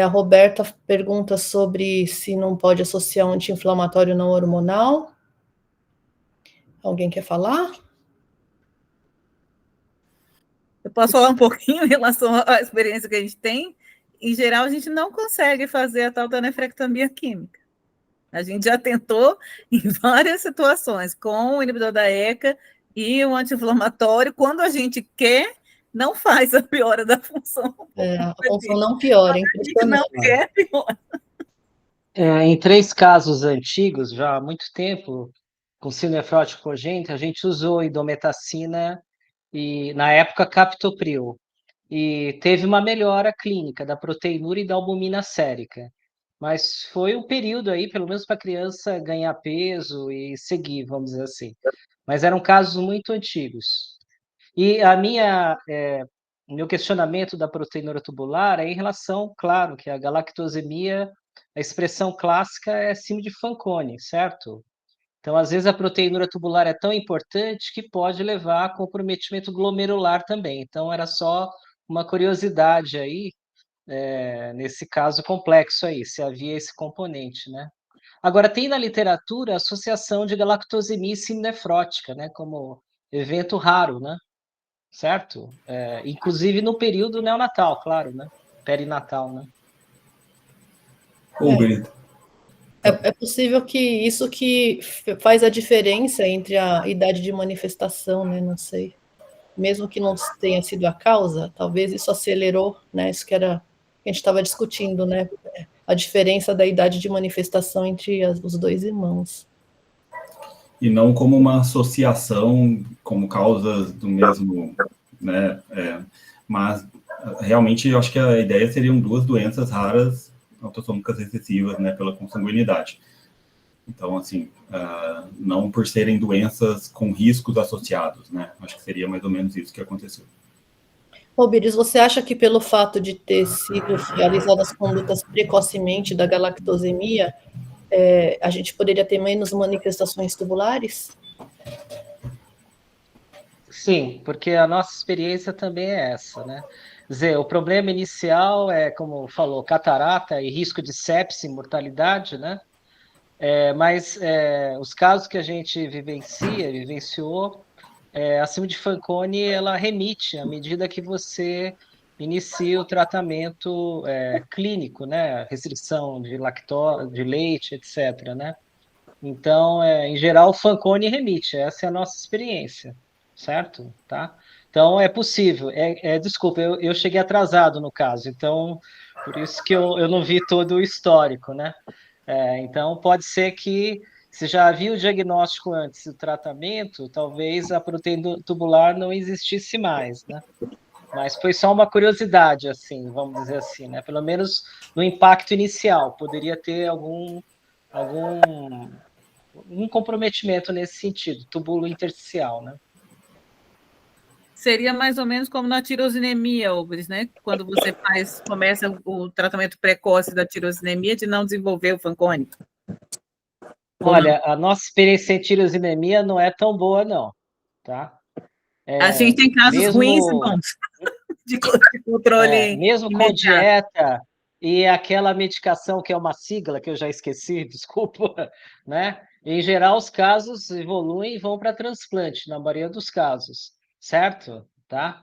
A Roberta pergunta sobre se não pode associar um anti-inflamatório não hormonal. Alguém quer falar?
Eu posso falar um pouquinho em relação à experiência que a gente tem? Em geral, a gente não consegue fazer a tal da nefrectomia química. A gente já tentou em várias situações, com o inibidor da ECA e o anti-inflamatório. Quando a gente quer, não faz a piora da função.
A função não piora, é
impressionante. A gente não quer, piora.
Em 3 casos antigos, já há muito tempo, com síndrome nefrótica congênita, a gente usou indometacina e, na época, captopril. E teve uma melhora clínica da proteinúria e da albumina sérica. Mas foi um período aí, pelo menos para a criança ganhar peso e seguir, vamos dizer assim. Mas eram casos muito antigos. E meu questionamento da proteinúria tubular é em relação, claro, que a galactosemia, a expressão clássica é síndrome de Fanconi, certo? Então, às vezes, a proteinúria tubular é tão importante que pode levar a comprometimento glomerular também. Então, era só uma curiosidade aí, nesse caso complexo aí, se havia esse componente, né? Agora, tem na literatura a associação de galactosemia e síndrome nefrótica, né? Como evento raro, né? Certo? Inclusive no período neonatal, claro, né? Perinatal, né?
Uber.
É possível que isso que faz a diferença entre a idade de manifestação, né? Não sei. Mesmo que não tenha sido a causa, talvez isso acelerou, né? Isso que era que a gente estava discutindo, né? A diferença da idade de manifestação entre os dois irmãos.
E não como uma associação, como causas do mesmo, né? Mas realmente eu acho que a ideia seriam duas doenças raras autossômicas recessivas, né? Pela consanguinidade. Então, assim, não por serem doenças com riscos associados, né? Acho que seria mais ou menos isso que aconteceu.
Bires, você acha que pelo fato de ter sido realizadas condutas precocemente da galactosemia, a gente poderia ter menos manifestações tubulares?
Sim, porque a nossa experiência também é essa, né? Quer dizer, o problema inicial é, como falou, catarata e risco de sepse e mortalidade, né? Mas os casos que a gente vivenciou, a síndrome de Fanconi, ela remite à medida que você inicia o tratamento clínico, né? Restrição de lactose, de leite, etc., né? Então, em geral, o Fanconi remite, essa é a nossa experiência, certo? Tá? Então, é possível. Desculpa, eu cheguei atrasado no caso, então, por isso que eu não vi todo o histórico, né? Então, pode ser que se já havia o diagnóstico antes do tratamento, talvez a proteína tubular não existisse mais, né? Mas foi só uma curiosidade, assim, vamos dizer assim, né? Pelo menos no impacto inicial, poderia ter algum um comprometimento nesse sentido, túbulo intersticial, né?
Seria mais ou menos como na tirosinemia, Ubris, né? Quando você começa o tratamento precoce da tirosinemia de não desenvolver o Fanconi.
Olha, a nossa experiência em tirosinemia não é tão boa, não, tá?
A gente tem casos ruins e bons de controle
mesmo com
imediato.
dieta e aquela medicação que é uma sigla que eu já esqueci, desculpa, né? Em geral, os casos evoluem e vão para transplante, na maioria dos casos, certo? Tá?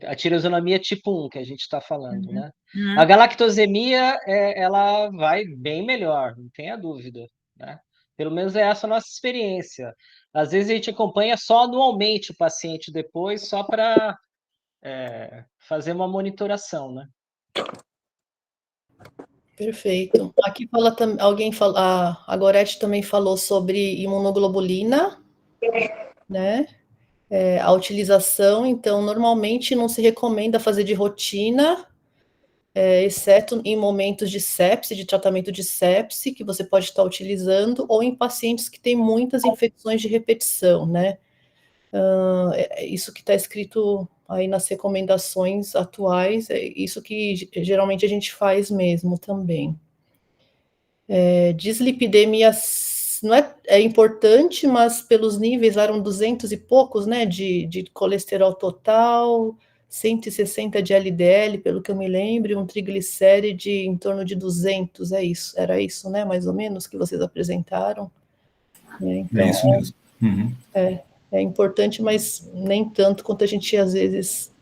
A tirosinamia tipo 1 que a gente está falando, né? A galactosemia, ela vai bem melhor, não tenha dúvida, né? Pelo menos é essa a nossa experiência. Às vezes a gente acompanha só anualmente o paciente depois, só para fazer uma monitoração, né?
Perfeito. Aqui a Gorete também falou sobre imunoglobulina, né? A utilização, então, normalmente não se recomenda fazer de rotina, exceto em momentos de sepse, de tratamento de sepse, que você pode estar utilizando, ou em pacientes que têm muitas infecções de repetição, né? Isso que está escrito aí nas recomendações atuais, é isso que geralmente a gente faz mesmo também. Dislipidemia não é importante, mas pelos níveis eram 200 e poucos, né, de colesterol total, 160 de LDL, pelo que eu me lembro, um triglicéride em torno de 200, era isso, né, mais ou menos, que vocês apresentaram. Então,
É isso mesmo. Uhum.
É importante, mas nem tanto quanto a gente às vezes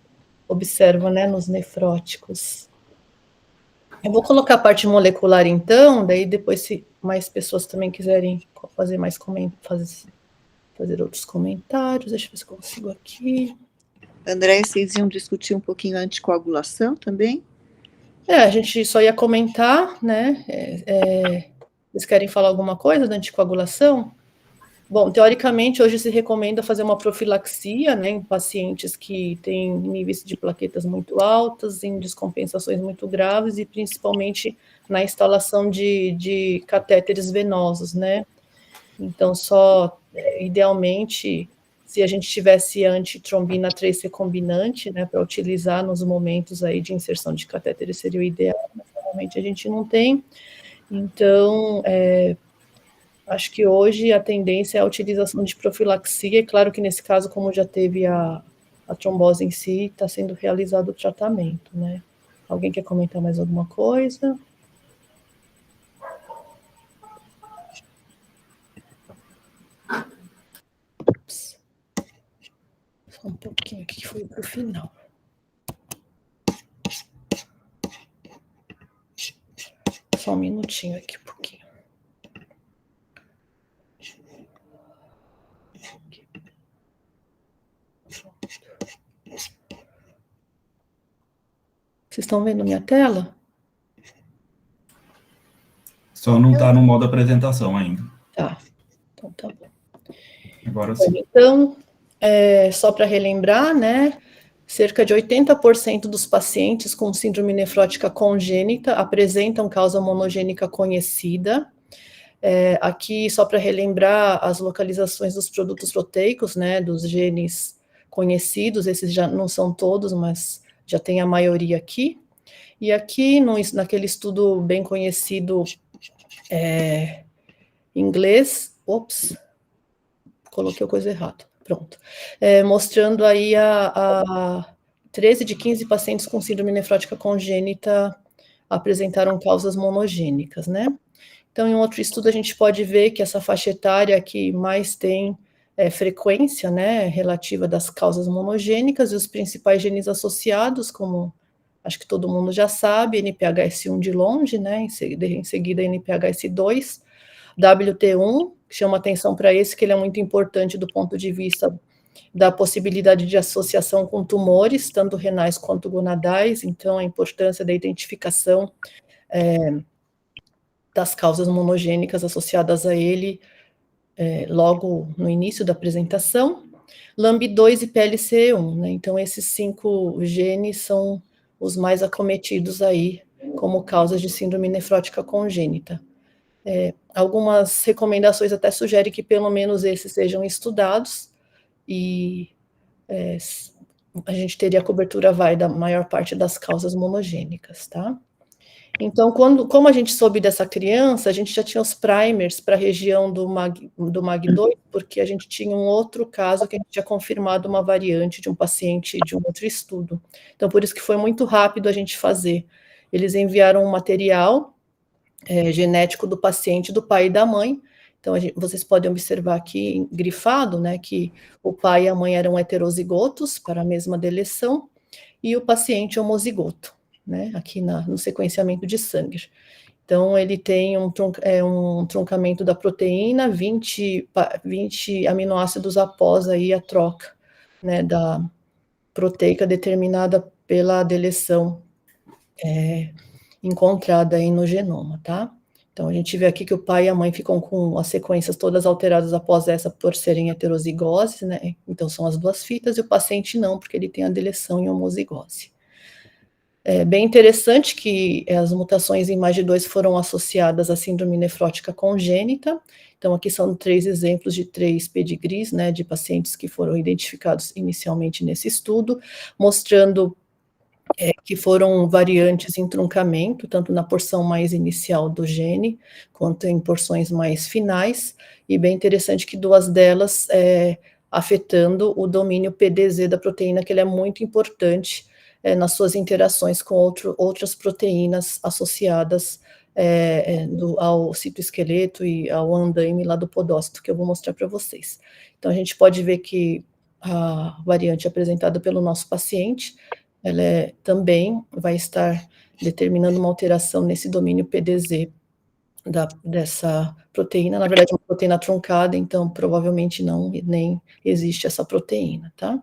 observa, né, nos nefróticos. Eu vou colocar a parte molecular então, daí depois se mais pessoas também quiserem fazer fazer outros comentários, deixa eu ver se eu consigo aqui.
André, vocês iam discutir um pouquinho a anticoagulação também?
A gente só ia comentar, né? Vocês querem falar alguma coisa da anticoagulação? Bom, teoricamente, hoje se recomenda fazer uma profilaxia, né, em pacientes que têm níveis de plaquetas muito altas, em descompensações muito graves e principalmente na instalação de catéteres venosos, né? Então, idealmente, se a gente tivesse antitrombina 3 recombinante, né, para utilizar nos momentos aí de inserção de catéteres seria o ideal, mas normalmente a gente não tem. Então, acho que hoje a tendência é a utilização de profilaxia, e claro que nesse caso, como já teve a trombose em si, está sendo realizado o tratamento, né? Alguém quer comentar mais alguma coisa? Ups. Só um pouquinho aqui que foi para o final. só um minutinho aqui, um pouquinho. Vocês estão vendo minha tela?
Só não está no modo apresentação ainda.
Tá, então tá bom.
Agora sim.
Então, só para relembrar, né, cerca de 80% dos pacientes com síndrome nefrótica congênita apresentam causa monogênica conhecida. Aqui, só para relembrar as localizações dos produtos proteicos, né, dos genes conhecidos, esses já não são todos, mas já tem a maioria aqui. E aqui, naquele estudo bem conhecido inglês, coloquei a coisa errada, pronto. Mostrando aí 13 de 15 pacientes com síndrome nefrótica congênita apresentaram causas monogênicas, né? Então, em um outro estudo, a gente pode ver que essa faixa etária que mais tem frequência, né, relativa das causas monogênicas, e os principais genes associados, como acho que todo mundo já sabe, NPHS1 de longe, né, em seguida NPHS2, WT1, que chama atenção para esse, que ele é muito importante do ponto de vista da possibilidade de associação com tumores, tanto renais quanto gonadais, então a importância da identificação das causas monogênicas associadas a ele logo no início da apresentação, LAMB2 e PLC1, né? Então esses 5 genes são os mais acometidos aí como causas de síndrome nefrótica congênita. Algumas recomendações até sugerem que pelo menos esses sejam estudados, e a gente teria a cobertura da maior parte das causas monogênicas, tá? Então, como a gente soube dessa criança, a gente já tinha os primers para a região do MAG2, porque a gente tinha um outro caso que a gente tinha confirmado uma variante de um paciente de um outro estudo. Então, por isso que foi muito rápido a gente fazer. Eles enviaram um material genético do paciente, do pai e da mãe. Então, vocês podem observar aqui, grifado, né, que o pai e a mãe eram heterozigotos para a mesma deleção, e o paciente homozigoto, né, aqui no sequenciamento de sangue. Então, ele tem um truncamento da proteína, 20 aminoácidos após aí a troca, né, da proteica determinada pela deleção encontrada aí no genoma, tá? Então, a gente vê aqui que o pai e a mãe ficam com as sequências todas alteradas após essa, por serem heterozigoses, né? Então, são as 2 fitas, e o paciente não, porque ele tem a deleção em homozigose. É bem interessante que as mutações em MAGE2 foram associadas à síndrome nefrótica congênita. Então, aqui são 3 exemplos de 3 pedigrees, né, de pacientes que foram identificados inicialmente nesse estudo, mostrando que foram variantes em truncamento, tanto na porção mais inicial do gene, quanto em porções mais finais, e bem interessante que 2 delas afetando o domínio PDZ da proteína, que ele é muito importante nas suas interações com outras proteínas associadas ao citoesqueleto e ao andaime lá do podócito, que eu vou mostrar para vocês. Então, a gente pode ver que a variante apresentada pelo nosso paciente, ela também vai estar determinando uma alteração nesse domínio PDZ dessa proteína. Na verdade, é uma proteína truncada, então provavelmente nem existe essa proteína, tá?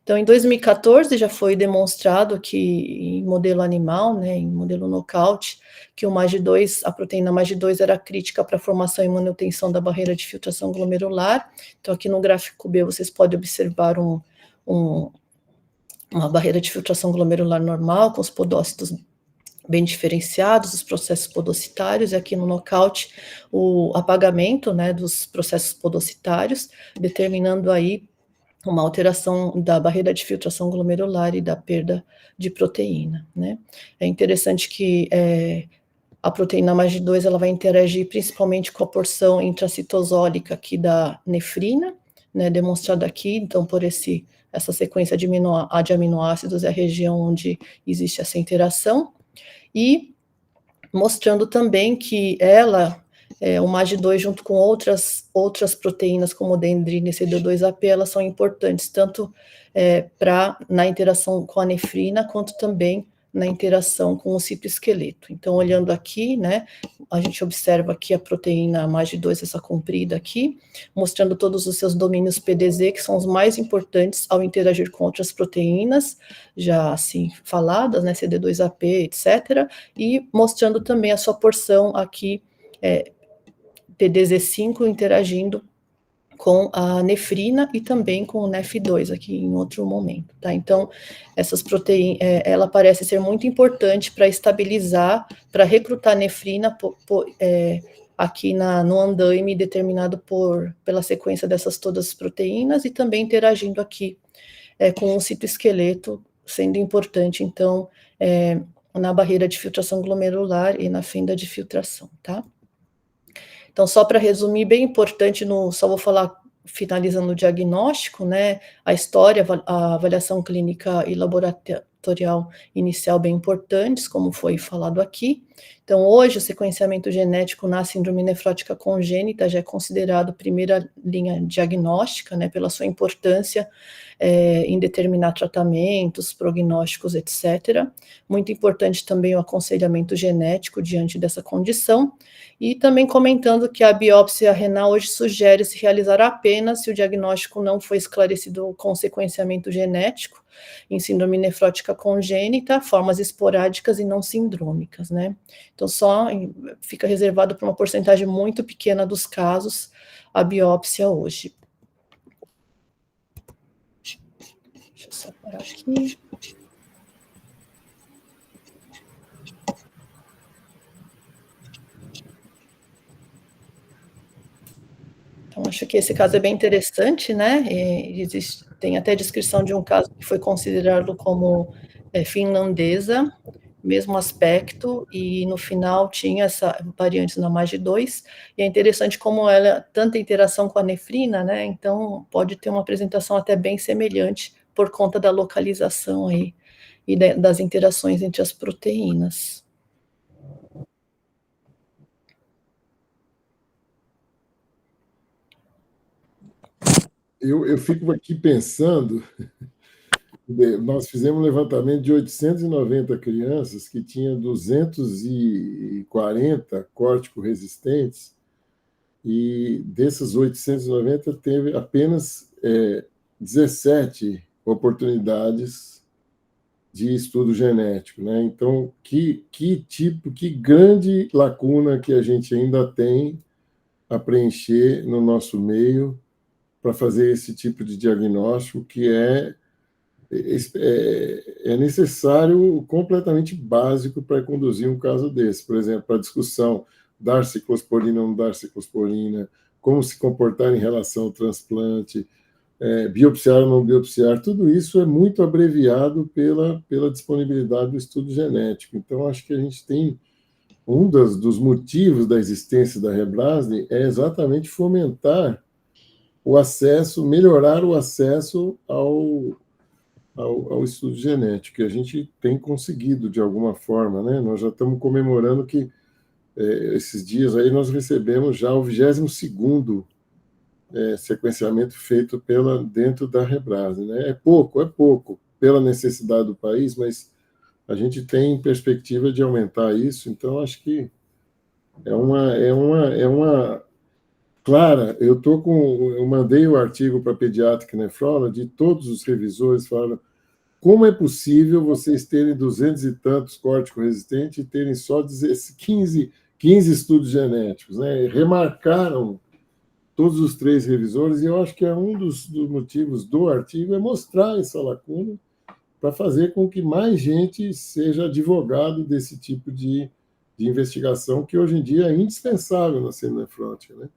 Então, em 2014, já foi demonstrado que em modelo animal, né, em modelo knockout, que a proteína MAGE2 era crítica para a formação e manutenção da barreira de filtração glomerular. Então, aqui no gráfico B, vocês podem observar uma barreira de filtração glomerular normal, com os podócitos bem diferenciados, os processos podocitários, e aqui no knockout, o apagamento, né, dos processos podocitários, determinando aí uma alteração da barreira de filtração glomerular e da perda de proteína, né. É interessante que a proteína MAGE2 ela vai interagir principalmente com a porção intracitosólica aqui da nefrina, né, demonstrada aqui, então por essa sequência de aminoácidos é a região onde existe essa interação, e mostrando também que o MAGE2 junto com outras proteínas como dendrina e CD2AP, elas são importantes tanto na interação com a nefrina, quanto também na interação com o citoesqueleto. Então, olhando aqui, né, a gente observa aqui a proteína MAGE2, essa comprida aqui, mostrando todos os seus domínios PDZ, que são os mais importantes ao interagir com outras proteínas, já assim faladas, né, CD2AP, etc., e mostrando também a sua porção aqui, PDZ5 interagindo com a nefrina e também com o NEF2 aqui em outro momento, tá? Então, essas proteínas, ela parece ser muito importante para estabilizar, para recrutar nefrina aqui no andaime determinado pela sequência dessas todas as proteínas e também interagindo aqui com o citoesqueleto, sendo importante, então, na barreira de filtração glomerular e na fenda de filtração, tá? Então, só para resumir, bem importante, só vou falar, finalizando o diagnóstico, né, a história, a avaliação clínica e laboratorial inicial bem importantes, como foi falado aqui. Então, hoje, o sequenciamento genético na síndrome nefrótica congênita já é considerado primeira linha diagnóstica, né, pela sua importância em determinar tratamentos, prognósticos, etc. Muito importante também o aconselhamento genético diante dessa condição, e também comentando que a biópsia renal hoje sugere se realizar apenas se o diagnóstico não foi esclarecido com sequenciamento genético, em síndrome nefrótica congênita, formas esporádicas e não sindrômicas, né? Então, só fica reservado para uma porcentagem muito pequena dos casos a biópsia hoje. Deixa eu só parar aqui. Então, acho que esse caso é bem interessante, né? Tem até descrição de um caso que foi considerado como finlandesa, mesmo aspecto, e no final tinha essa variante na MAGE2, e é interessante como ela, tanta interação com a nefrina, né? Então, pode ter uma apresentação até bem semelhante por conta da localização aí e das interações entre as proteínas.
Eu fico aqui pensando, nós fizemos um levantamento de 890 crianças que tinham 240 córtico-resistentes, e desses 890 teve apenas 17 oportunidades de estudo genético, né? Então, que grande lacuna que a gente ainda tem a preencher no nosso meio para fazer esse tipo de diagnóstico, que é necessário, completamente básico para conduzir um caso desse. Por exemplo, a discussão dar ciclosporina ou não dar ciclosporina, como se comportar em relação ao transplante, biopsiar ou não biopsiar, tudo isso é muito abreviado pela disponibilidade do estudo genético. Então, acho que a gente tem dos motivos da existência da Reblasne é exatamente fomentar o acesso, melhorar o acesso ao estudo genético, que a gente tem conseguido de alguma forma, né? Nós já estamos comemorando que esses dias aí nós recebemos já o 22º sequenciamento feito dentro da Reblasne, né? É pouco, pela necessidade do país, mas a gente tem perspectiva de aumentar isso, então acho que é uma Clara, eu mandei o artigo para a Pediatric Nephrology, de todos os revisores falaram como é possível vocês terem 200 e tantos córtico-resistentes e terem só 15 estudos genéticos, né? Remarcaram todos os 3 revisores, e eu acho que é um dos motivos do artigo é mostrar essa lacuna para fazer com que mais gente seja advogado desse tipo de investigação, que hoje em dia é indispensável na síndrome nefrótica, né?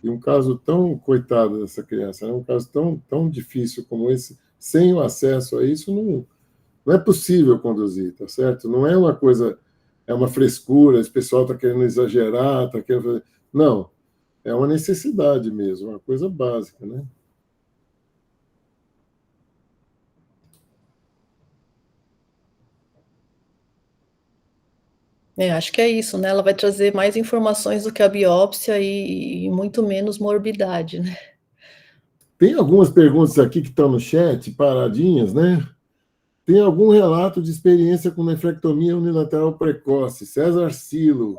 E um caso tão coitado dessa criança, né? Um caso tão difícil como esse, sem o acesso a isso, não é possível conduzir, tá certo? Não é uma coisa, é uma frescura, esse pessoal está querendo exagerar, está querendo fazer... Não, é uma necessidade mesmo, uma coisa básica, né?
Acho que é isso, né? Ela vai trazer mais informações do que a biópsia e muito menos morbidade, né?
Tem algumas perguntas aqui que estão no chat, paradinhas, né? Tem algum relato de experiência com nefrectomia unilateral precoce? César Silo.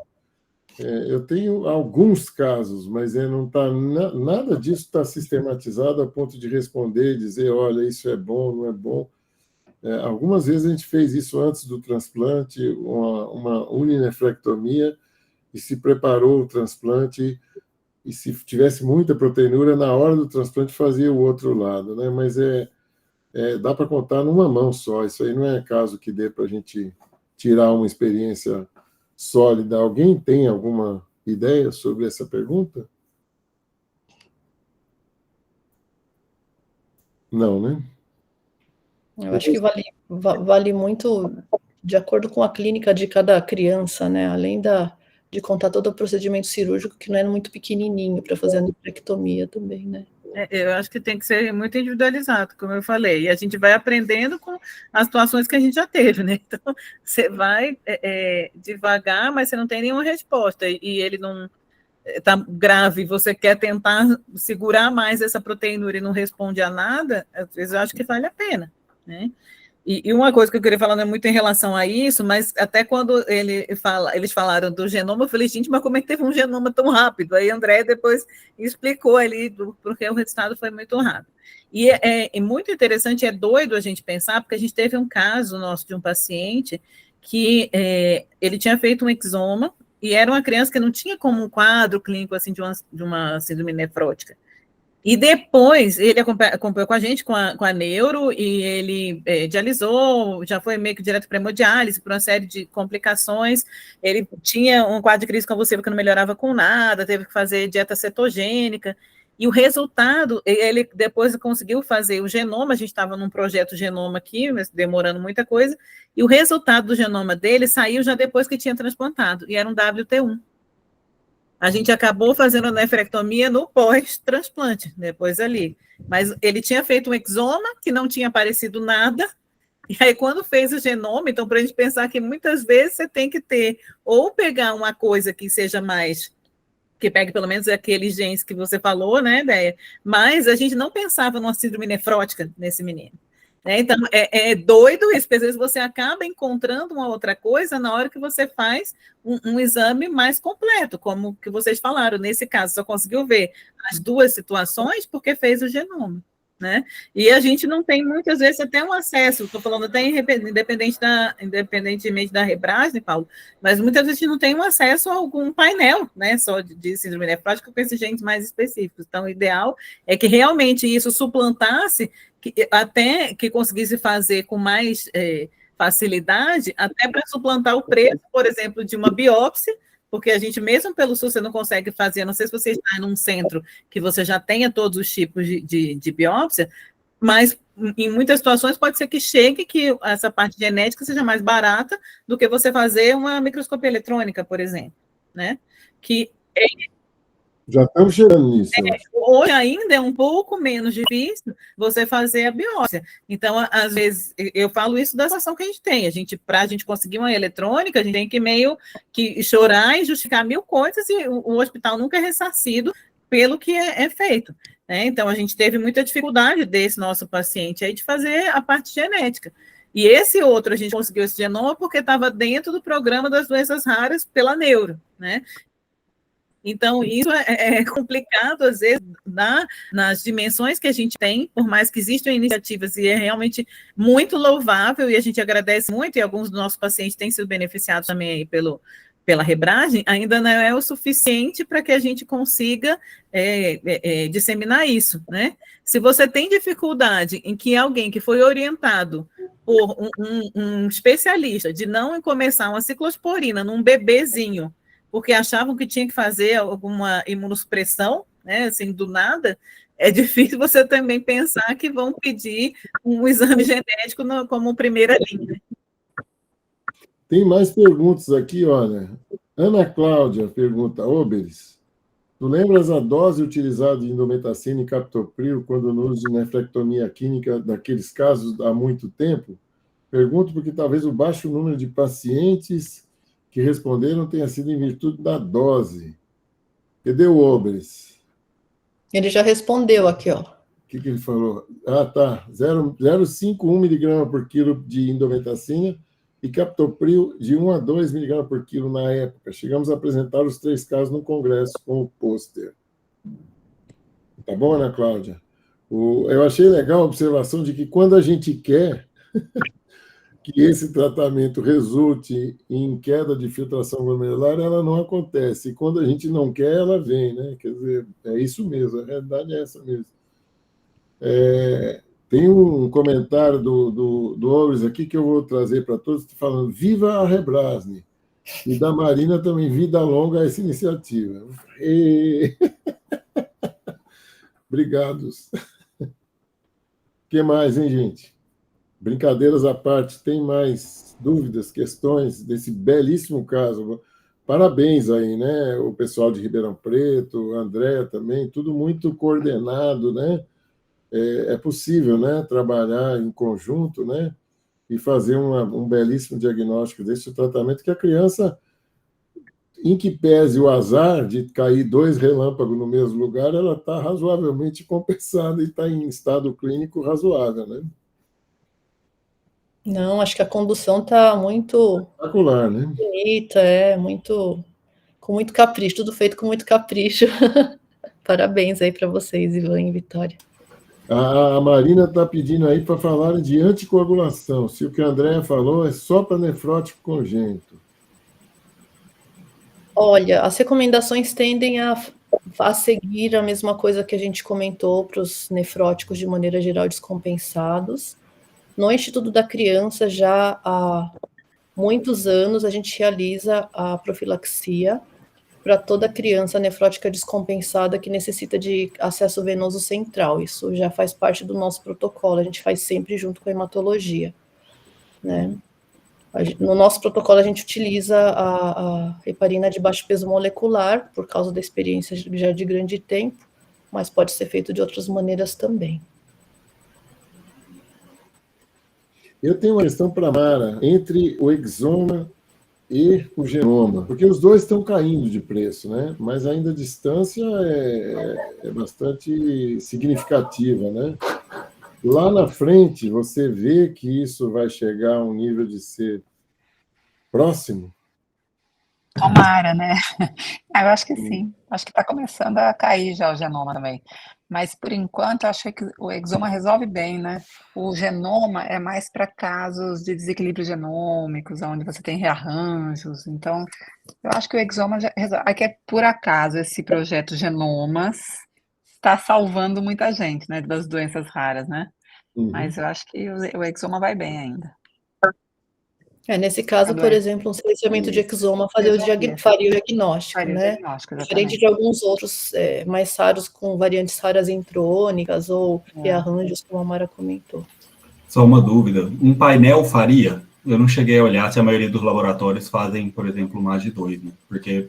Eu tenho alguns casos, mas não tá, nada disso está sistematizado a ponto de responder e dizer, olha, isso é bom, não é bom. Algumas vezes a gente fez isso antes do transplante, uma uninefrectomia, e se preparou o transplante, e se tivesse muita proteinúria, na hora do transplante fazia o outro lado, né? Mas dá para contar numa mão só, isso aí não é caso que dê para a gente tirar uma experiência sólida. Alguém tem alguma ideia sobre essa pergunta? Não, né?
Eu acho que vale muito de acordo com a clínica de cada criança, né? Além de contar todo o procedimento cirúrgico, que não é muito pequenininho, para fazer a nefrectomia também, né?
Eu acho que tem que ser muito individualizado, como eu falei, e a gente vai aprendendo com as situações que a gente já teve, né? Então, você vai devagar, mas você não tem nenhuma resposta, e ele não está grave, você quer tentar segurar mais essa proteinúria e não responde a nada, às vezes eu acho que vale a pena, né? E uma coisa que eu queria falar não é muito em relação a isso, mas até quando eles falaram do genoma, eu falei, gente, mas como é que teve um genoma tão rápido? Aí André depois explicou ali porque o resultado foi muito rápido. E é muito interessante, é doido a gente pensar, porque a gente teve um caso nosso de um paciente que ele tinha feito um exoma e era uma criança que não tinha como um quadro clínico assim, de uma síndrome nefrótica. E depois ele acompanhou com a gente, com a neuro, e ele dialisou, já foi meio que direto para hemodiálise, por uma série de complicações. Ele tinha um quadro de crise convulsiva que não melhorava com nada, teve que fazer dieta cetogênica, e o resultado, ele depois conseguiu fazer o genoma, a gente estava num projeto genoma aqui, mas demorando muita coisa, e o resultado do genoma dele saiu já depois que tinha transplantado, e era um WT1. A gente acabou fazendo a nefrectomia no pós-transplante, depois ali. Mas ele tinha feito um exoma que não tinha aparecido nada, e aí quando fez o genoma, então para a gente pensar que muitas vezes você tem que ter, ou pegar uma coisa que seja mais, que pegue pelo menos aqueles genes que você falou, né, Déia? Mas a gente não pensava numa síndrome nefrótica nesse menino. Então, é doido isso, porque às vezes você acaba encontrando uma outra coisa na hora que você faz um exame mais completo, como que vocês falaram. Nesse caso, só conseguiu ver as duas situações porque fez o genoma, né? E a gente não tem, muitas vezes, até um acesso, estou falando até independentemente da rebragem, Paulo, mas muitas vezes a gente não tem um acesso a algum painel, né, só de síndrome nefrótica com esses genes mais específicos. Então, o ideal é que realmente isso suplantasse, até que conseguisse fazer com mais facilidade, até para suplantar o preço, por exemplo, de uma biópsia, porque a gente, mesmo pelo SUS, você não consegue fazer, não sei se você está em um centro que você já tenha todos os tipos de biópsia, mas em muitas situações pode ser que chegue que essa parte genética seja mais barata do que você fazer uma microscopia eletrônica, por exemplo, né? Que
já estamos chegando nisso.
Hoje ainda é um pouco menos difícil você fazer a biópsia. Então, às vezes, eu falo isso da situação que a gente tem. Para a gente conseguir uma eletrônica, a gente tem que meio que chorar e justificar mil coisas, e o hospital nunca é ressarcido pelo que é feito. Né? Então, a gente teve muita dificuldade desse nosso paciente aí de fazer a parte genética. E esse outro, a gente conseguiu esse genoma porque estava dentro do programa das doenças raras pela neuro, né? Então, isso é complicado, às vezes, nas dimensões que a gente tem, por mais que existam iniciativas, e é realmente muito louvável, e a gente agradece muito, e alguns dos nossos pacientes têm sido beneficiados também aí pela rebragem, ainda não é o suficiente para que a gente consiga disseminar isso, né? Se você tem dificuldade em que alguém que foi orientado por um especialista de não começar uma ciclosporina num bebezinho, porque achavam que tinha que fazer alguma imunossupressão, né, assim, do nada, é difícil você também pensar que vão pedir um exame genético como primeira linha.
Tem mais perguntas aqui, olha. Ana Cláudia pergunta, Obelis, tu lembras a dose utilizada de indometacina e captopril quando no uso de nefrectomia química daqueles casos há muito tempo? Pergunto porque talvez o baixo número de pacientes que responderam tenha sido em virtude da dose. Cadê o Obelis?
Ele já respondeu aqui, ó.
que ele falou? Ah, tá. 0,51 miligrama por quilo de indometacina e captopril de 1 a 2 miligramas por quilo na época. Chegamos a apresentar os 3 casos no congresso com o pôster. Tá bom, Ana Cláudia? Eu achei legal a observação de que quando a gente quer que esse tratamento resulte em queda de filtração glomerular, ela não acontece. E quando a gente não quer, ela vem, né? Quer dizer, é isso mesmo, a realidade é essa mesmo. Tem um comentário do Oris aqui que eu vou trazer para todos, falando: viva a Rebrasne! E da Marina também, vida longa a essa iniciativa. Obrigados. O que mais, hein, gente? Brincadeiras à parte, tem mais dúvidas, questões desse belíssimo caso? Parabéns aí, né? O pessoal de Ribeirão Preto, André também, tudo muito coordenado, né? É possível, né, trabalhar em conjunto, né, e fazer um belíssimo diagnóstico desse tratamento que a criança, em que pese o azar de cair 2 relâmpagos no mesmo lugar, ela está razoavelmente compensada e está em estado clínico razoável, né?
Não, acho que a condução está muito
espetacular, né?
Bonita, com muito capricho, tudo feito com muito capricho. Parabéns aí para vocês, Ivan e Vitória.
A Marina está pedindo aí para falar de anticoagulação. Se o que a Andréa falou é só para nefrótico congênito.
Olha, as recomendações tendem a seguir a mesma coisa que a gente comentou para os nefróticos de maneira geral descompensados. No Instituto da Criança, já há muitos anos, a gente realiza a profilaxia para toda criança nefrótica descompensada que necessita de acesso venoso central. Isso já faz parte do nosso protocolo, a gente faz sempre junto com a hematologia, né? No nosso protocolo, a gente utiliza a heparina de baixo peso molecular, por causa da experiência já de grande tempo, mas pode ser feito de outras maneiras também.
Eu tenho uma questão para a Mara, entre o exoma e o genoma, porque os dois estão caindo de preço, né? Mas ainda a distância é bastante significativa, né? Lá na frente, você vê que isso vai chegar a um nível de ser próximo?
Tomara, né? Eu acho que sim. Acho que está começando a cair já o genoma também. Mas, por enquanto, eu acho que o exoma resolve bem, né? O genoma é mais para casos de desequilíbrios genômicos, onde você tem rearranjos. Então, eu acho que o exoma já resolve. Aqui é por acaso esse projeto Genomas está salvando muita gente, né? Das doenças raras, né? Mas eu acho que o exoma vai bem ainda.
Nesse caso, por exemplo, um silenciamento de exoma faria o diagnóstico, né? Diferente de alguns outros mais raros, com variantes raras intrônicas ou rearranjos, como a Mara comentou.
Só uma dúvida, um painel faria? Eu não cheguei a olhar se a maioria dos laboratórios fazem, por exemplo, mais de 2, né? Porque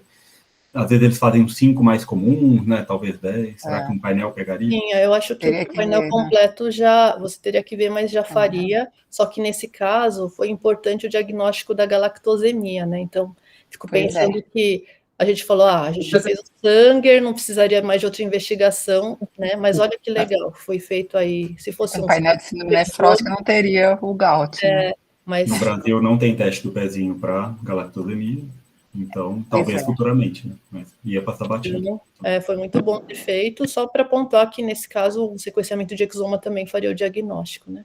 às vezes eles fazem uns 5 mais comuns, né? Talvez 10. Será que um painel pegaria?
Sim, eu acho que o painel completo já você teria que ver, mas já faria. Só que nesse caso foi importante o diagnóstico da galactosemia, né? Então, fico pensando que a gente falou, a gente já fez o Sanger, não precisaria mais de outra investigação, né? Mas olha que legal, foi feito aí. Se fosse
um painel de síndrome nefrótica, não teria o gout. Né?
Mas...
No Brasil não tem teste do pezinho para galactosemia. Então, talvez futuramente, né? Mas ia passar batido.
Foi muito bom ter feito, só para pontuar que, nesse caso, o sequenciamento de exoma também faria o diagnóstico, né?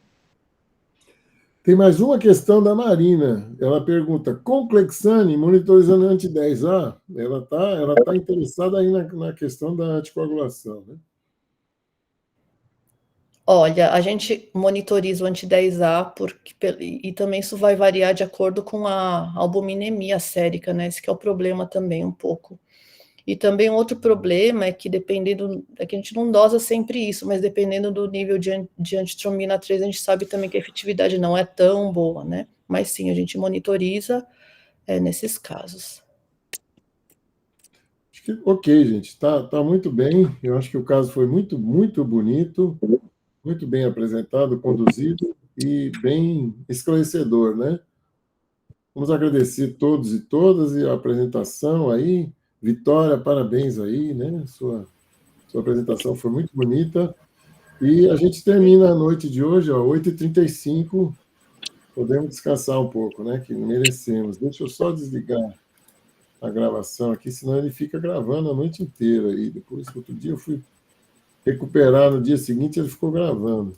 Tem mais uma questão da Marina. Ela pergunta, com Clexane, monitorizando anti-10A, ela tá interessada aí na questão da anticoagulação, né?
Olha, a gente monitoriza o anti-10A e também isso vai variar de acordo com a albuminemia sérica, né? Esse que é o problema também um pouco. E também outro problema é que dependendo, é que a gente não dosa sempre isso, mas dependendo do nível de antitrombina 3, a gente sabe também que a efetividade não é tão boa, né? Mas sim, a gente monitoriza nesses casos.
Ok, gente, tá muito bem. Eu acho que o caso foi muito, muito bonito. Muito bem apresentado, conduzido e bem esclarecedor, né? Vamos agradecer todos e todas e a apresentação aí. Vitória, parabéns aí, né? Sua apresentação foi muito bonita. E a gente termina a noite de hoje, ó, 8h35. Podemos descansar um pouco, né? Que merecemos. Deixa eu só desligar a gravação aqui, senão ele fica gravando a noite inteira. E depois, outro dia, eu fui recuperar no dia seguinte, ele ficou gravando.